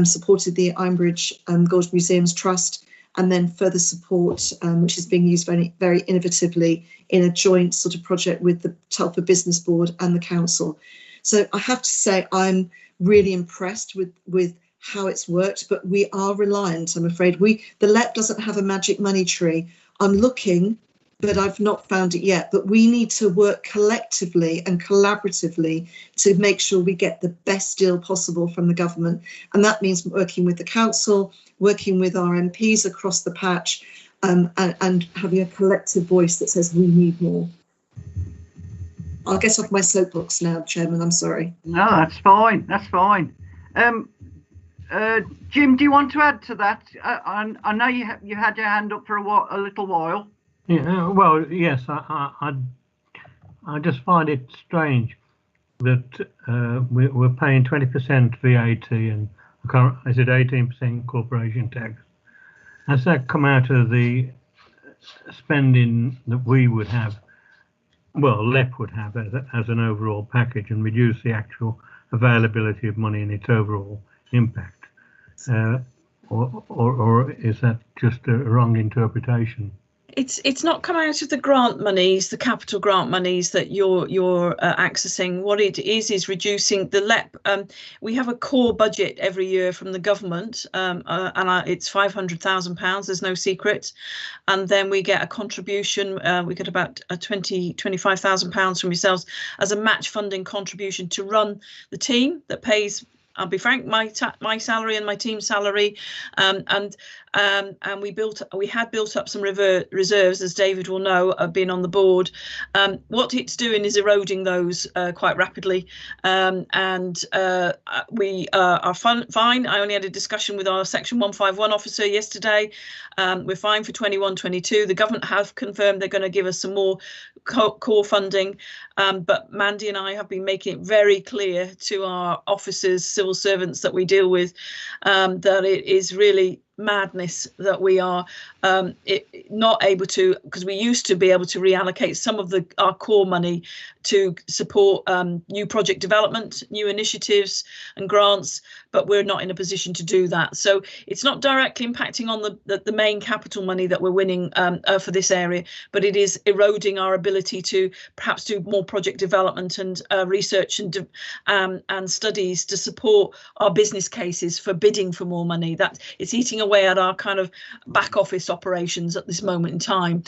supported the Ironbridge Gorge Museums Trust, and then further support, which is being used very, very innovatively in a joint sort of project with the Telford Business Board and the council. So I have to say I'm really impressed with how it's worked, but we are reliant, I'm afraid. The LEP doesn't have a magic money tree. I'm looking, but I've not found it yet. But we need to work collectively and collaboratively to make sure we get the best deal possible from the government. And that means working with the council, working with our MPs across the patch, and having a collective voice that says we need more. I'll get off my soapbox now, Chairman, I'm sorry. No, that's fine, that's fine. Jim, do you want to add to that? I know you had your hand up for a little while. Yeah, well, yes, I just find it strange that we're paying 20% VAT and is it 18% corporation tax? Has that come out of the spending that we would have, well, LEP would have as an overall package, and reduce the actual availability of money and its overall impact? Or is that just a wrong interpretation? It's not come out of the grant monies, the capital grant monies that you're accessing. What it is reducing the LEP. We have a core budget every year from the government, and it's £500,000. There's no secret, and then we get a contribution. We get about £25,000 from yourselves as a match funding contribution to run the team that pays. I'll be frank, my salary and my team's salary, and we had built up some reserves, as David will know, being on the board. What it's doing is eroding those quite rapidly, and we are fine. I only had a discussion with our Section 151 officer yesterday. We're fine for 21-22. The government have confirmed they're going to give us some more core funding, but Mandy and I have been making it very clear to our officers, civil servants that we deal with, that it is really madness that we are not able to, because we used to be able to reallocate some of our core money to support new project development, new initiatives and grants, but we're not in a position to do that. So it's not directly impacting on the main capital money that we're winning for this area, but it is eroding our ability to perhaps do more project development and research and studies to support our business cases for bidding for more money. That it's eating away at our kind of back office operations at this moment in time.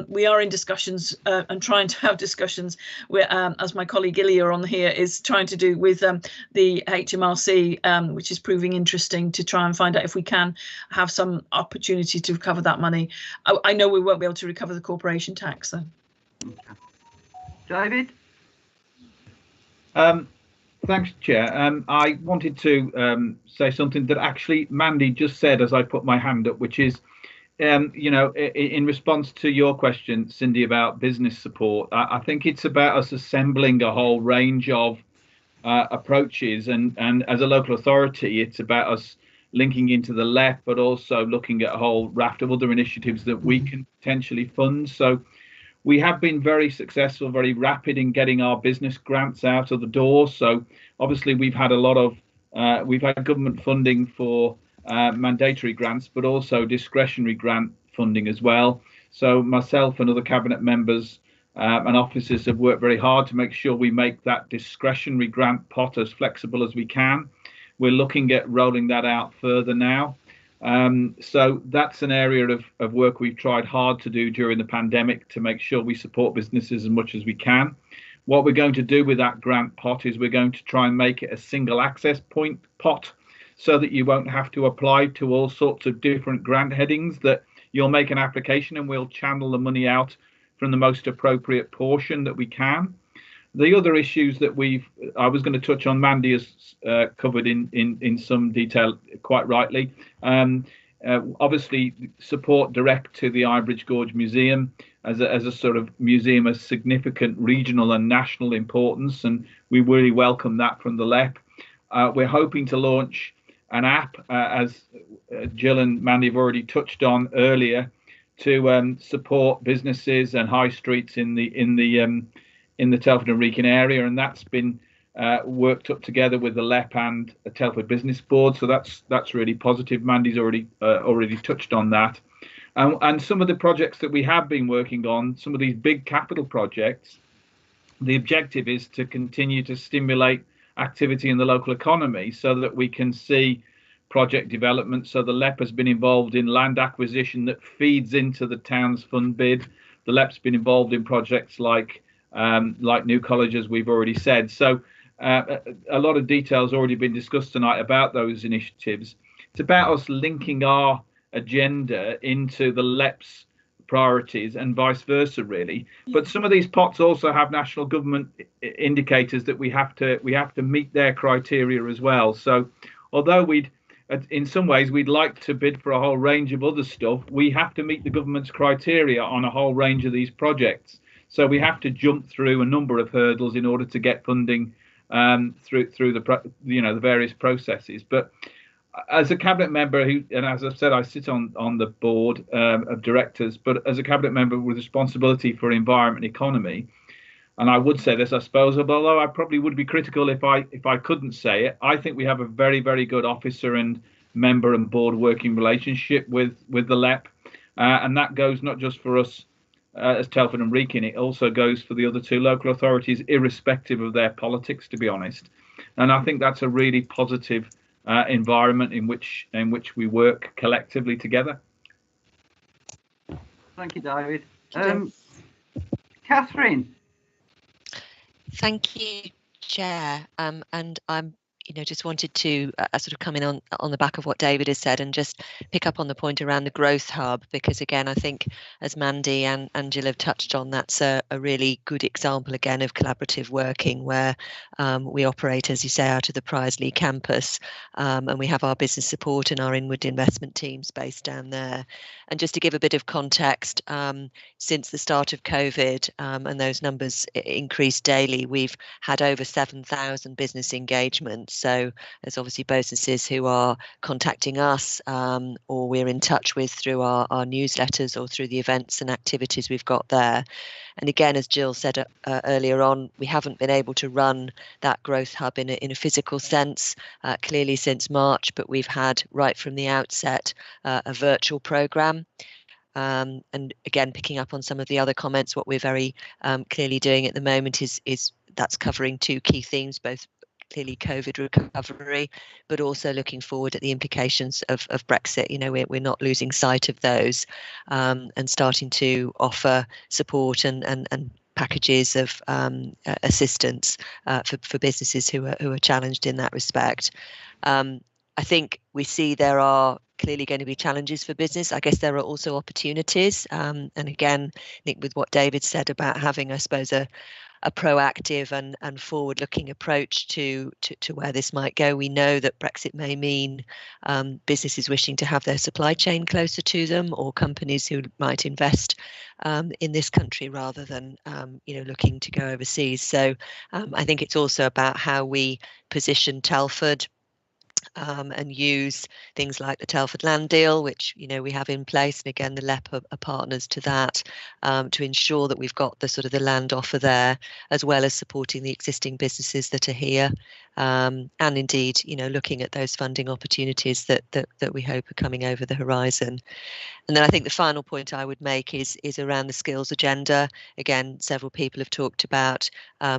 We are in discussions and trying to have discussions with, as my colleague Ilya on here is trying to do with the HMRC, which is proving interesting, to try and find out if we can have some opportunity to recover that money. I know we won't be able to recover the corporation tax though. David? Thanks, Chair. I wanted to say something that actually Mandy just said as I put my hand up, which is, you know, in response to your question, Cindy, about business support, I think it's about us assembling a whole range of approaches, and as a local authority, it's about us linking into the LEP, but also looking at a whole raft of other initiatives that we can potentially fund. So we have been very successful, very rapid in getting our business grants out of the door. So obviously we've had a lot of, we've had government funding for mandatory grants, but also discretionary grant funding as well. So myself and other cabinet members and officers have worked very hard to make sure we make that discretionary grant pot as flexible as we can. We're looking at rolling that out further now. So that's an area of work we've tried hard to do during the pandemic to make sure we support businesses as much as we can. What we're going to do with that grant pot is we're going to try and make it a single access point pot, so that you won't have to apply to all sorts of different grant headings, that you'll make an application and we'll channel the money out from the most appropriate portion that we can. The other issues that I was going to touch on, Mandy has covered in some detail quite rightly. Obviously, support direct to the Ironbridge Gorge Museum as a sort of museum of significant regional and national importance, and we really welcome that from the LEP. We're hoping to launch an app, as Jill and Mandy have already touched on earlier, to support businesses and high streets in the in the Telford and Wrekin area, and that's been worked up together with the LEP and the Telford Business Board. So that's really positive. Mandy's already touched on that. And some of the projects that we have been working on, some of these big capital projects, the objective is to continue to stimulate activity in the local economy so that we can see project development. So the LEP has been involved in land acquisition that feeds into the town's fund bid. The LEP's been involved in projects like New College, as we've already said. So a lot of details already been discussed tonight about those initiatives. It's about us linking our agenda into the LEP's priorities and vice versa, really. But some of these pots also have national government indicators that we have to meet their criteria as well. So although in some ways we'd like to bid for a whole range of other stuff, we have to meet the government's criteria on a whole range of these projects. So we have to jump through a number of hurdles in order to get funding through the various processes. But as a cabinet member and as I've said, I sit on the board of directors, but as a cabinet member with responsibility for environment and economy, and I would say this, I suppose, although I probably would be critical if I couldn't say it, I think we have a very, very good officer and member and board working relationship with the LEP, and that goes not just for us as Telford and Wrekin, it also goes for the other two local authorities, irrespective of their politics, to be honest. And I think that's a really positive environment in which we work collectively together. Thank you, David. Catherine. Thank you, Chair. And I'm, just wanted to sort of come in on the back of what David has said and just pick up on the point around the growth hub, because again, I think as Mandy and Jill have touched on, that's a really good example again of collaborative working where we operate, as you say, out of the Prisley campus, and we have our business support and our inward investment teams based down there. And just to give a bit of context, since the start of COVID, and those numbers increased daily, we've had over 7,000 business engagements. So there's obviously businesses who are contacting us or we're in touch with through our newsletters or through the events and activities we've got there. And again, as Jill said earlier on, we haven't been able to run that growth hub in a physical sense clearly since March, but we've had right from the outset a virtual programme. And again, picking up on some of the other comments, what we're very clearly doing at the moment is that's covering two key themes, both clearly COVID recovery, but also looking forward at the implications of Brexit. We're not losing sight of those, and starting to offer support and packages of assistance for businesses who are challenged in that respect. I think we see there are clearly going to be challenges for business. I guess there are also opportunities. And again, I think with what David said about having, I suppose, a proactive and forward-looking approach to where this might go. We know that Brexit may mean businesses wishing to have their supply chain closer to them, or companies who might invest in this country rather than looking to go overseas. So I think it's also about how we position Telford and use things like the Telford land deal, which we have in place, and again the LEP are partners to that, to ensure that we've got the sort of the land offer there, as well as supporting the existing businesses that are here, and indeed looking at those funding opportunities that we hope are coming over the horizon. And then I think the final point I would make is around the skills agenda. Again, several people have talked about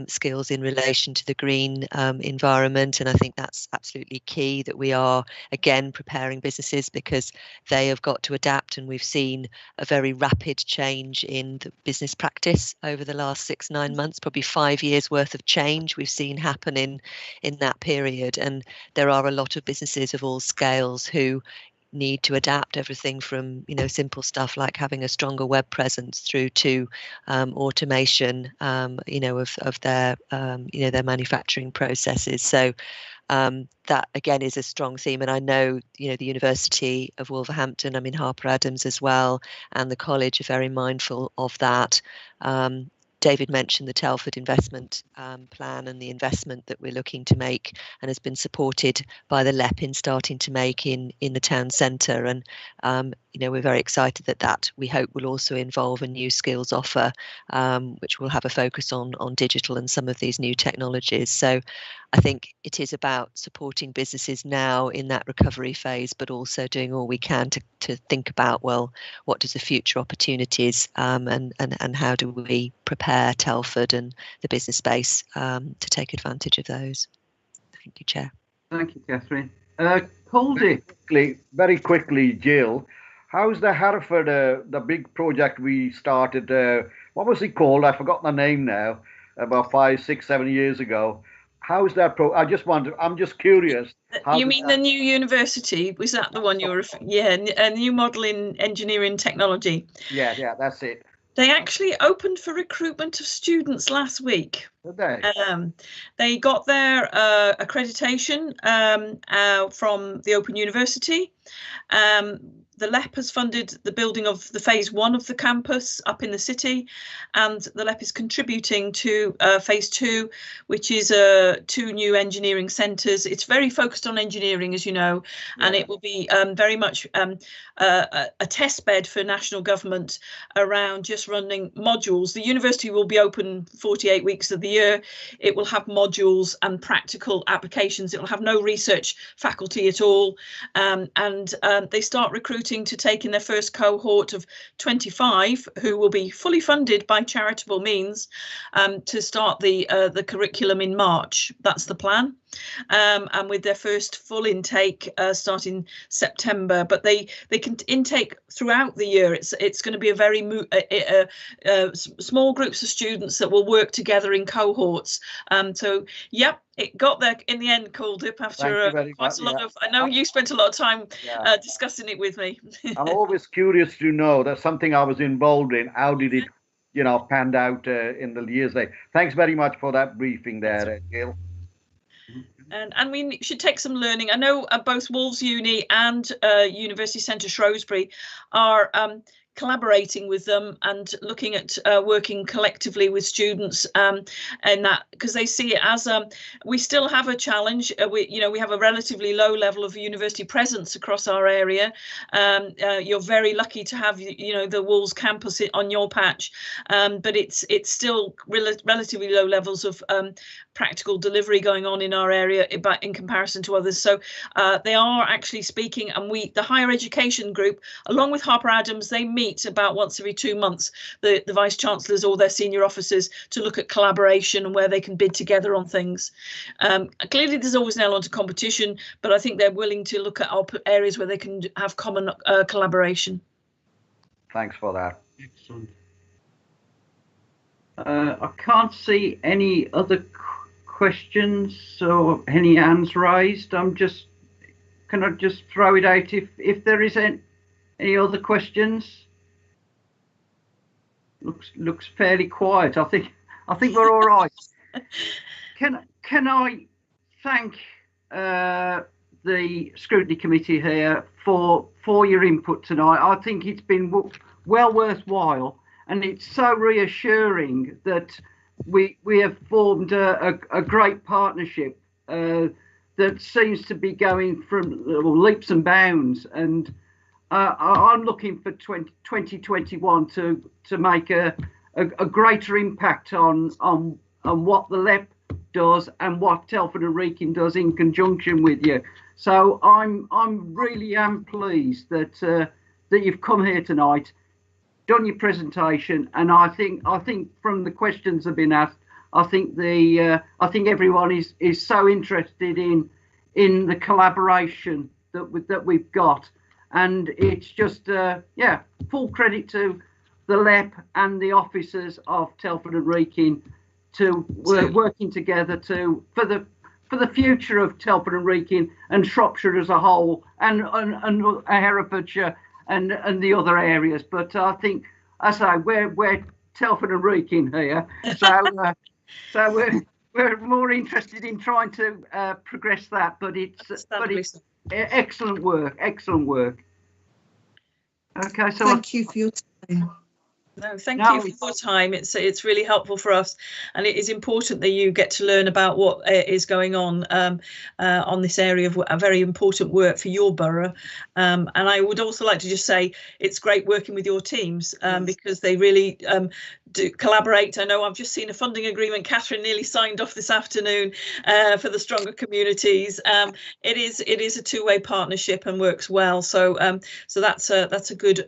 skills in relation to the green environment, and I think that's absolutely key, that we are again preparing businesses because they have got to adapt, and we've seen a very rapid change in the business practice over the last 6-9 months, probably 5 years worth of change we've seen happen in that period. And there are a lot of businesses of all scales who need to adapt, everything from simple stuff like having a stronger web presence through to automation of their their manufacturing processes. So that again is a strong theme, and I know the University of Wolverhampton, Harper Adams as well, and the college are very mindful of that. David mentioned the Telford investment plan and the investment that we're looking to make, and has been supported by the LEP in starting to make in the town centre. And we're very excited that we hope will also involve a new skills offer, which will have a focus on digital and some of these new technologies. So I think it is about supporting businesses now in that recovery phase, but also doing all we can to think about, well, what does the future opportunities and how do we prepare Telford and the business space to take advantage of those. Thank you, Chair. Thank you, Catherine. Caldy. Very quickly, Jill, how's the Hereford, the big project we started, what was it called? I've forgotten the name now, about 5, 6, 7 years ago. How's that I'm just curious. You mean the new university? Was that the one you were? Yeah, a new model in engineering technology. Yeah, that's it. They actually opened for recruitment of students last week. Did they? They got their accreditation from the Open University. The LEP has funded the building of the phase 1 of the campus up in the city, and the LEP is contributing to phase 2, which is 2 new engineering centres. It's very focused on engineering, as you know, and it will be very much a test bed for national government around just running modules. The university will be open 48 weeks of the year. It will have modules and practical applications. It will have no research faculty at all, and they start recruiting to take in their first cohort of 25 who will be fully funded by charitable means to start the curriculum in March. That's the plan. And with their first full intake starting September, but they can intake throughout the year. It's going to be a very small groups of students that will work together in cohorts. So yep, it got there in the end, Caldup, after quite a lot of. I know you spent a lot of time discussing it with me. I'm always curious to know. That's something I was involved in. How did it, panned out in the years later? Thanks very much for that briefing there, Gail. And we should take some learning. I know both Wolves Uni and University Centre Shrewsbury are collaborating with them and looking at working collectively with students and that, because they see it as we still have a challenge. We have a relatively low level of university presence across our area. You're very lucky to have the Wolves campus on your patch, but it's still relatively low levels of practical delivery going on in our area in comparison to others. So they are actually speaking, and the higher education group, along with Harper Adams, they meet about once every 2 months, the vice chancellors or their senior officers, to look at collaboration and where they can bid together on things. Clearly there's always an element of competition, but I think they're willing to look at areas where they can have common collaboration. Thanks for that. Excellent. I can't see any other questions or any hands raised. Can I just throw it out if there is any other questions? Looks fairly quiet. I think we're all right. Can I thank the Scrutiny Committee here for your input tonight? I think it's been well worthwhile, and it's so reassuring that we have formed a great partnership that seems to be going from leaps and bounds, and I'm looking for 2021 to make a greater impact on what the LEP does and what Telford and Wrekin does in conjunction with you. So I'm really pleased that you've come here tonight, done your presentation, and I think from the questions that have been asked, I think everyone is so interested in the collaboration that we've got. And it's just, full credit to the LEP and the officers of Telford and Wrekin to working together for the future of Telford and Wrekin and Shropshire as a whole, and Herefordshire and the other areas. But I think, as I say, we're Telford and Wrekin here, so we're more interested in trying to progress that. But it's excellent work. Okay, so thank you for your time. No, thank you for your time. It's really helpful for us, and it is important that you get to learn about what is going on this area of a very important work for your borough. And I would also like to just say it's great working with your teams because they really do collaborate. I know I've just seen a funding agreement Catherine nearly signed off this afternoon for the Stronger Communities. It is a two-way partnership and works well. So so that's a good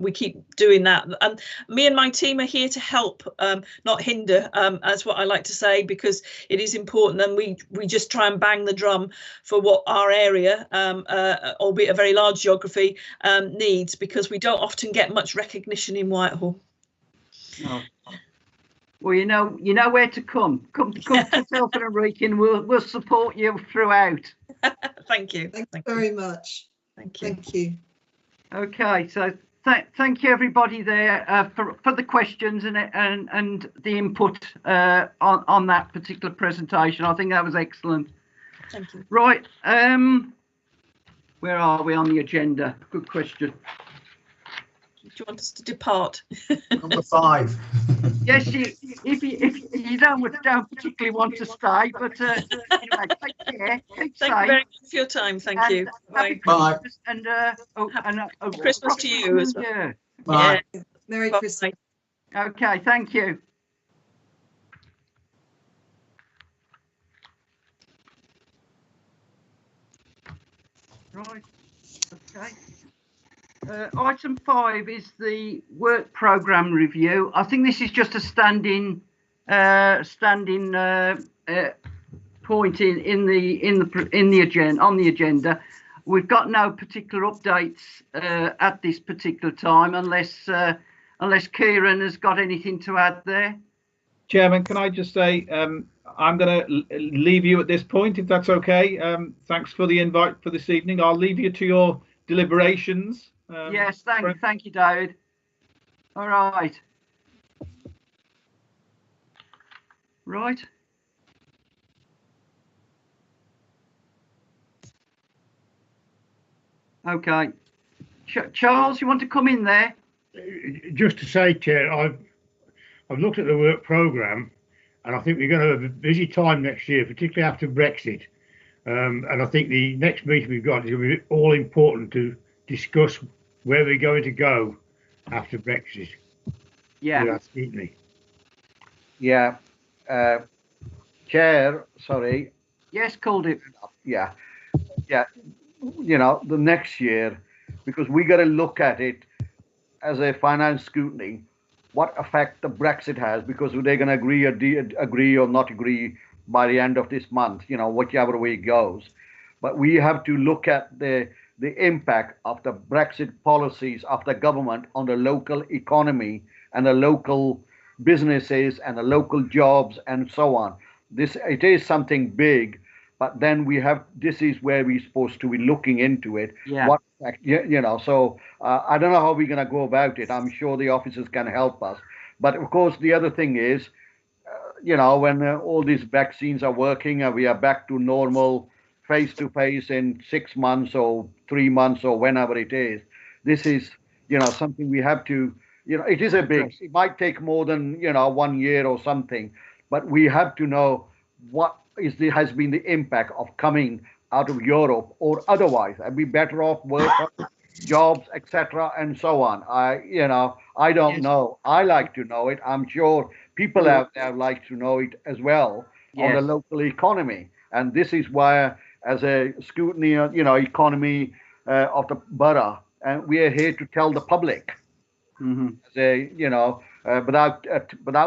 we keep doing that. And me and my team are here to help, not hinder, as what I like to say, because it is important, and we just try and bang the drum for what our area, albeit a very large geography, needs, because we don't often get much recognition in Whitehall. No. Well, you know where to come. Come to Telford and Wrekin. We'll support you throughout. Thank you. Thank you very much. Thank you. Thank you. Okay, so thank you everybody there for the questions and the input on that particular presentation. I think that was excellent. Thank you. Right, where are we on the agenda? Good question. Do you want us to depart? Number 5. Yes, if you don't particularly want to stay, but anyway, take care. Keep Thank you very much for your time. Thank you. Happy Bye. Christmas and Happy Christmas to you as well. Yeah. Bye. Yeah. Merry Bye. Christmas. Okay, thank you. Right. Okay. Item 5 is the work programme review. I think this is just a standing point in the agenda, on the agenda. We've got no particular updates at this particular time, unless Kieran has got anything to add there. Chairman, can I just say I'm going to leave you at this point, if that's okay. Thanks for the invite for this evening. I'll leave you to your deliberations. Yes, thank you, David. All right. Right. Okay. Charles, you want to come in there? Just to say, Chair, I've looked at the work programme, and I think we're going to have a busy time next year, particularly after Brexit. And I think the next meeting we've got is going to be all important to discuss where we're going to go after Brexit. Yeah. Without scrutiny. Yeah. Chair, sorry. Yes, called it. Yeah. Yeah. You know, the next year, because we got to look at it as a finance scrutiny, what effect the Brexit has, because they're going to agree or not agree by the end of this month, you know, whichever way it goes. But we have to look at the impact of the Brexit policies of the government on the local economy and the local businesses and the local jobs and so on. It is something big, but then this is where we're supposed to be looking into it. Yeah. What, you know, so I don't know how we're going to go about it. I'm sure the officers can help us. But of course, the other thing is, you know, when all these vaccines are working and we are back to normal face-to-face in 6 months or 3 months or whenever it is, this is, you know, something we have to, you know, it is it might take more than, you know, 1 year or something, but we have to know what has been the impact of coming out of Europe or otherwise. I'd be better off work, jobs, etc. and so on. I don't know. I like to know it. I'm sure people out there like to know it as well on the local economy. And this is why, as a scrutiny, you know, economy of the borough, and we are here to tell the public, you know, without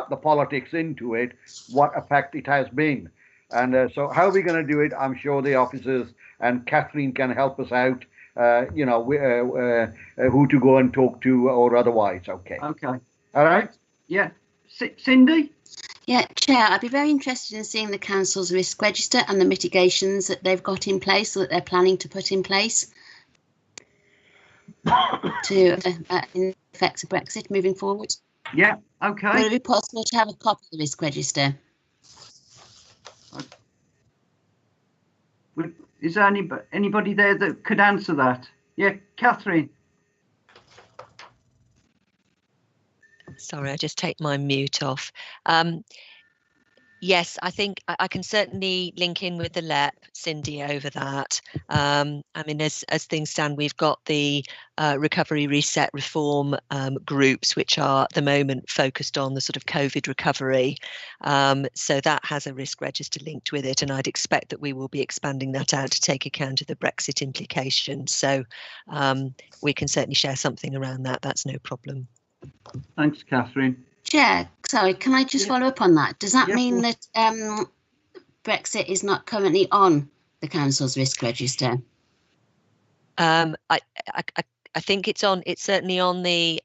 the politics into it, what effect it has been. And so how are we going to do it? I'm sure the officers and Catherine can help us out, you know, who to go and talk to or otherwise. Okay. Okay. All right. Yeah. Cindy? Yeah, Chair, I'd be very interested in seeing the council's risk register and the mitigations that they've got in place or that they're planning to put in place to in the effects of Brexit moving forward. Yeah, okay. Would it be possible to have a copy of the risk register? Is there anybody there that could answer that? Yeah, Catherine. Sorry, I just take my mute off. Yes, I think I can certainly link in with the LEP, Cindy, over that. I mean, as things stand, we've got the recovery, reset, reform groups, which are at the moment focused on the sort of COVID recovery. So that has a risk register linked with it, and I'd expect that we will be expanding that out to take account of the Brexit implications. So we can certainly share something around that. That's no problem. Thanks, Catherine. Chair, sorry, can I just follow up on that? Does that mean that Brexit is not currently on the council's risk register? I think it's certainly on the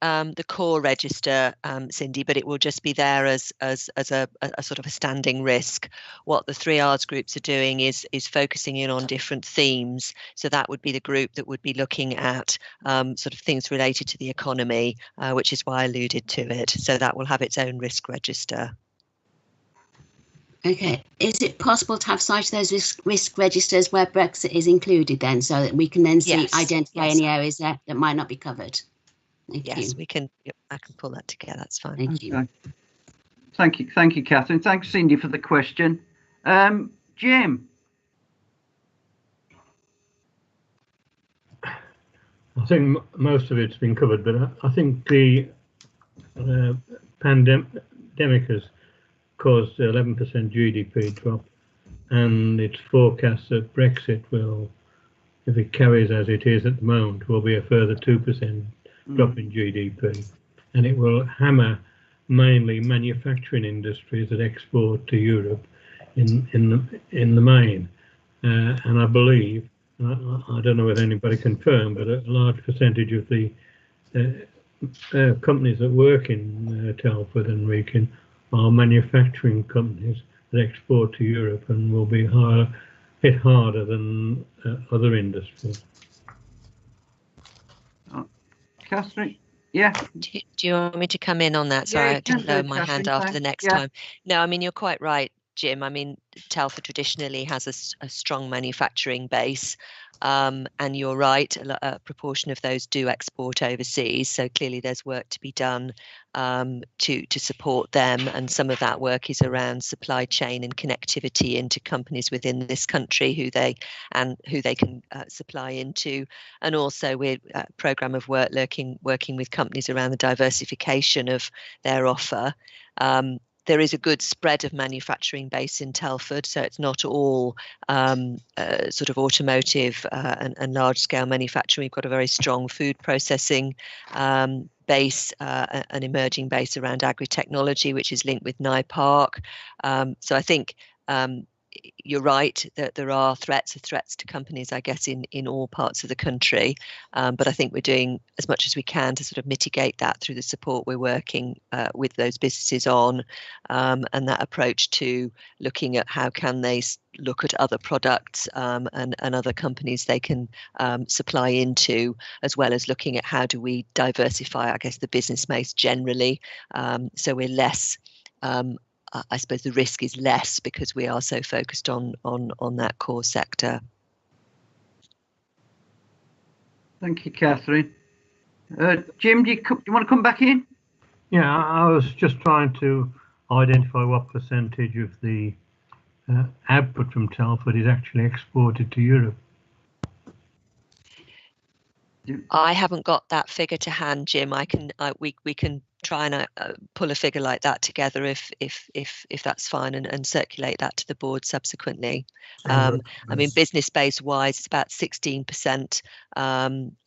core register, Cindy, but it will just be there as a sort of a standing risk. What the 3Rs groups are doing is focusing in on different themes. So that would be the group that would be looking at sort of things related to the economy, which is why I alluded to it. So that will have its own risk register. Okay, is it possible to have sight of those risk registers where Brexit is included then, so that we can then identify any areas that might not be covered? Thank you. We can. I can pull that together. That's fine. Thank you. Thank you, Catherine. Thanks, Cindy, for the question. Jim. I think most of it's been covered, but I think the pandemic has caused 11% GDP drop, and it's forecast that Brexit will, if it carries as it is at the moment, will be a further 2% drop in GDP, and it will hammer mainly manufacturing industries that export to Europe in the main. And I believe, I don't know if anybody confirmed, but a large percentage of the companies that work in Telford and Wrekin are manufacturing companies that export to Europe and will be hit harder than other industries. Catherine, yeah. Do you want me to come in on that? Sorry, I didn't lower my hand after the next time. No, I mean, you're quite right, Jim. I mean, Telford traditionally has a strong manufacturing base. And you're right, a proportion of those do export overseas. So clearly there's work to be done to support them. And some of that work is around supply chain and connectivity into companies within this country who they can supply into. And also we're a programme of work working with companies around the diversification of their offer. There is a good spread of manufacturing base in Telford, so it's not all sort of automotive and large-scale manufacturing. We've got a very strong food processing base, an emerging base around agri-technology, which is linked with Nye Park. So I think you're right that there are threats to companies, I guess, in all parts of the country. But I think we're doing as much as we can to sort of mitigate that through the support we're working with those businesses on, and that approach to looking at how can they look at other products and other companies they can supply into, as well as looking at how do we diversify, I guess, the business base generally, so we're less I suppose the risk is less because we are so focused on that core sector. Thank you, Catherine. Jim, do you want to come back in? Yeah, I was just trying to identify what percentage of the output from Telford is actually exported to Europe. I haven't got that figure to hand, Jim. We can try and pull a figure like that together if that's fine, and circulate that to the board subsequently. I mean, business base wise, it's about 16%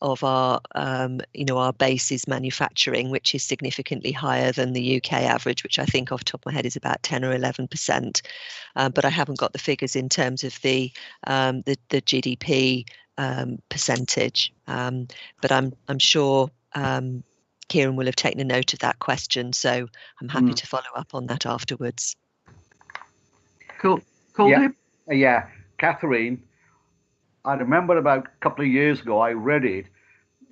of our our base is manufacturing, which is significantly higher than the UK average, which I think off the top of my head is about 10 or 11%. But I haven't got the figures in terms of the GDP percentage, but I'm sure Kieran will have taken a note of that question, so I'm happy to follow up on that afterwards. Cool. Yeah, Catherine, I remember about a couple of years ago I read it.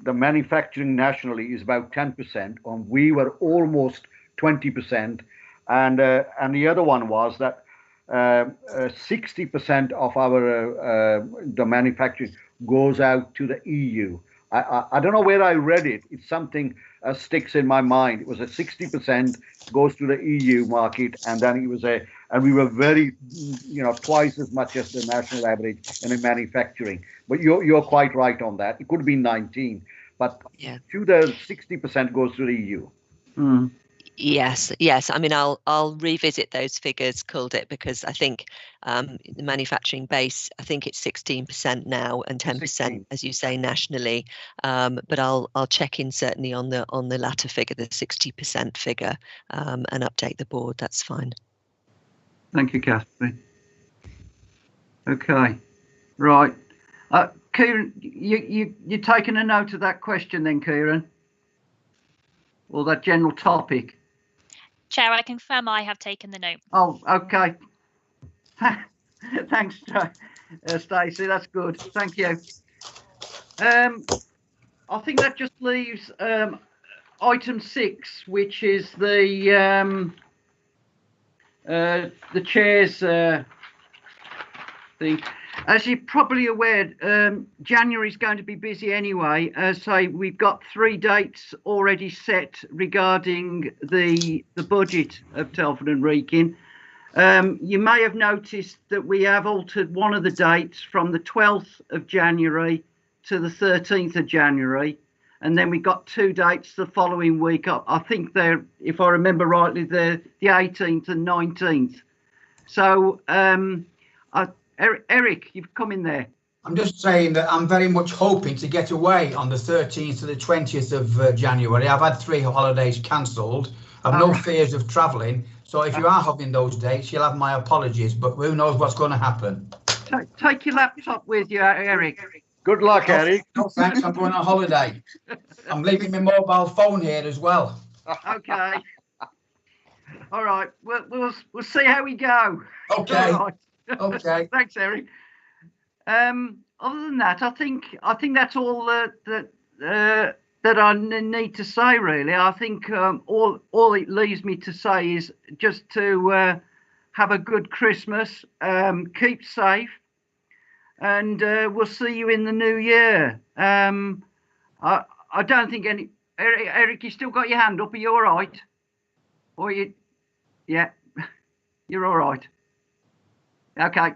The manufacturing nationally is about 10%, and we were almost 20%, and the other one was that 60% of our the manufacturing goes out to the EU, I don't know where I read it. It's something sticks in my mind. It was a 60% goes to the EU market, and then we were very, twice as much as the national average in manufacturing. But you're quite right on that. It could be 19, but to the 60% goes to the EU. Mm. Yes. I mean, I'll revisit those figures, called it, because I think the manufacturing base, I think it's 16% now and 10%, 16. as you say, nationally. But I'll check in certainly on the latter figure, the 60% figure, and update the board. That's fine. Thank you, Catherine. Okay, right. Kieran, you're taking a note of that question then, Kieran, or that general topic? Chair, I confirm I have taken the note. Oh, okay. Thanks, Stacey. That's good. Thank you. I think that just leaves item 6, which is the chair's thing. As you're probably aware, January is going to be busy anyway. So we've got 3 dates already set regarding the budget of Telford and Wrekin. You may have noticed that we have altered one of the dates from the 12th of January to the 13th of January. And then we got 2 dates the following week. I think they're, if I remember rightly, they're the 18th and 19th. So, Eric, you've come in there. I'm just saying that I'm very much hoping to get away on the 13th to the 20th of January. I've had 3 holidays cancelled. I've no fears of travelling. So if you are having those dates, you'll have my apologies. But who knows what's going to happen? Take your laptop with you, Eric. Good luck, Eric. No thanks, I'm going on holiday. I'm leaving my mobile phone here as well. Okay. All right. We'll see how we go. Okay. All right. Okay. Thanks, Eric. Other than that, I think that's all that I need to say. Really, I think all it leaves me to say is just to have a good Christmas, keep safe, and we'll see you in the new year. I don't think any. Eric, you still got your hand up? Are you all right? Or you? Yeah, you're all right. Okay.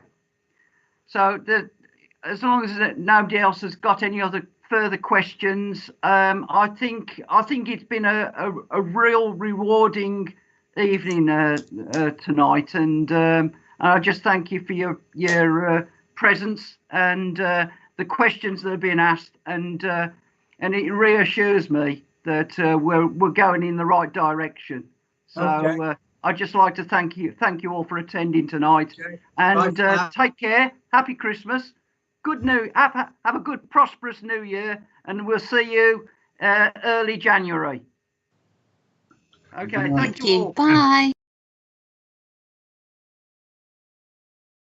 So as long as nobody else has got any other further questions, I think it's been a real rewarding evening tonight, and I just thank you for your presence and the questions that are being asked, and it reassures me that we're going in the right direction. So. Okay. I'd just like to thank you all for attending tonight, and take care. Happy Christmas, have a good prosperous New Year, and we'll see you early January. Okay, thank you all. Bye.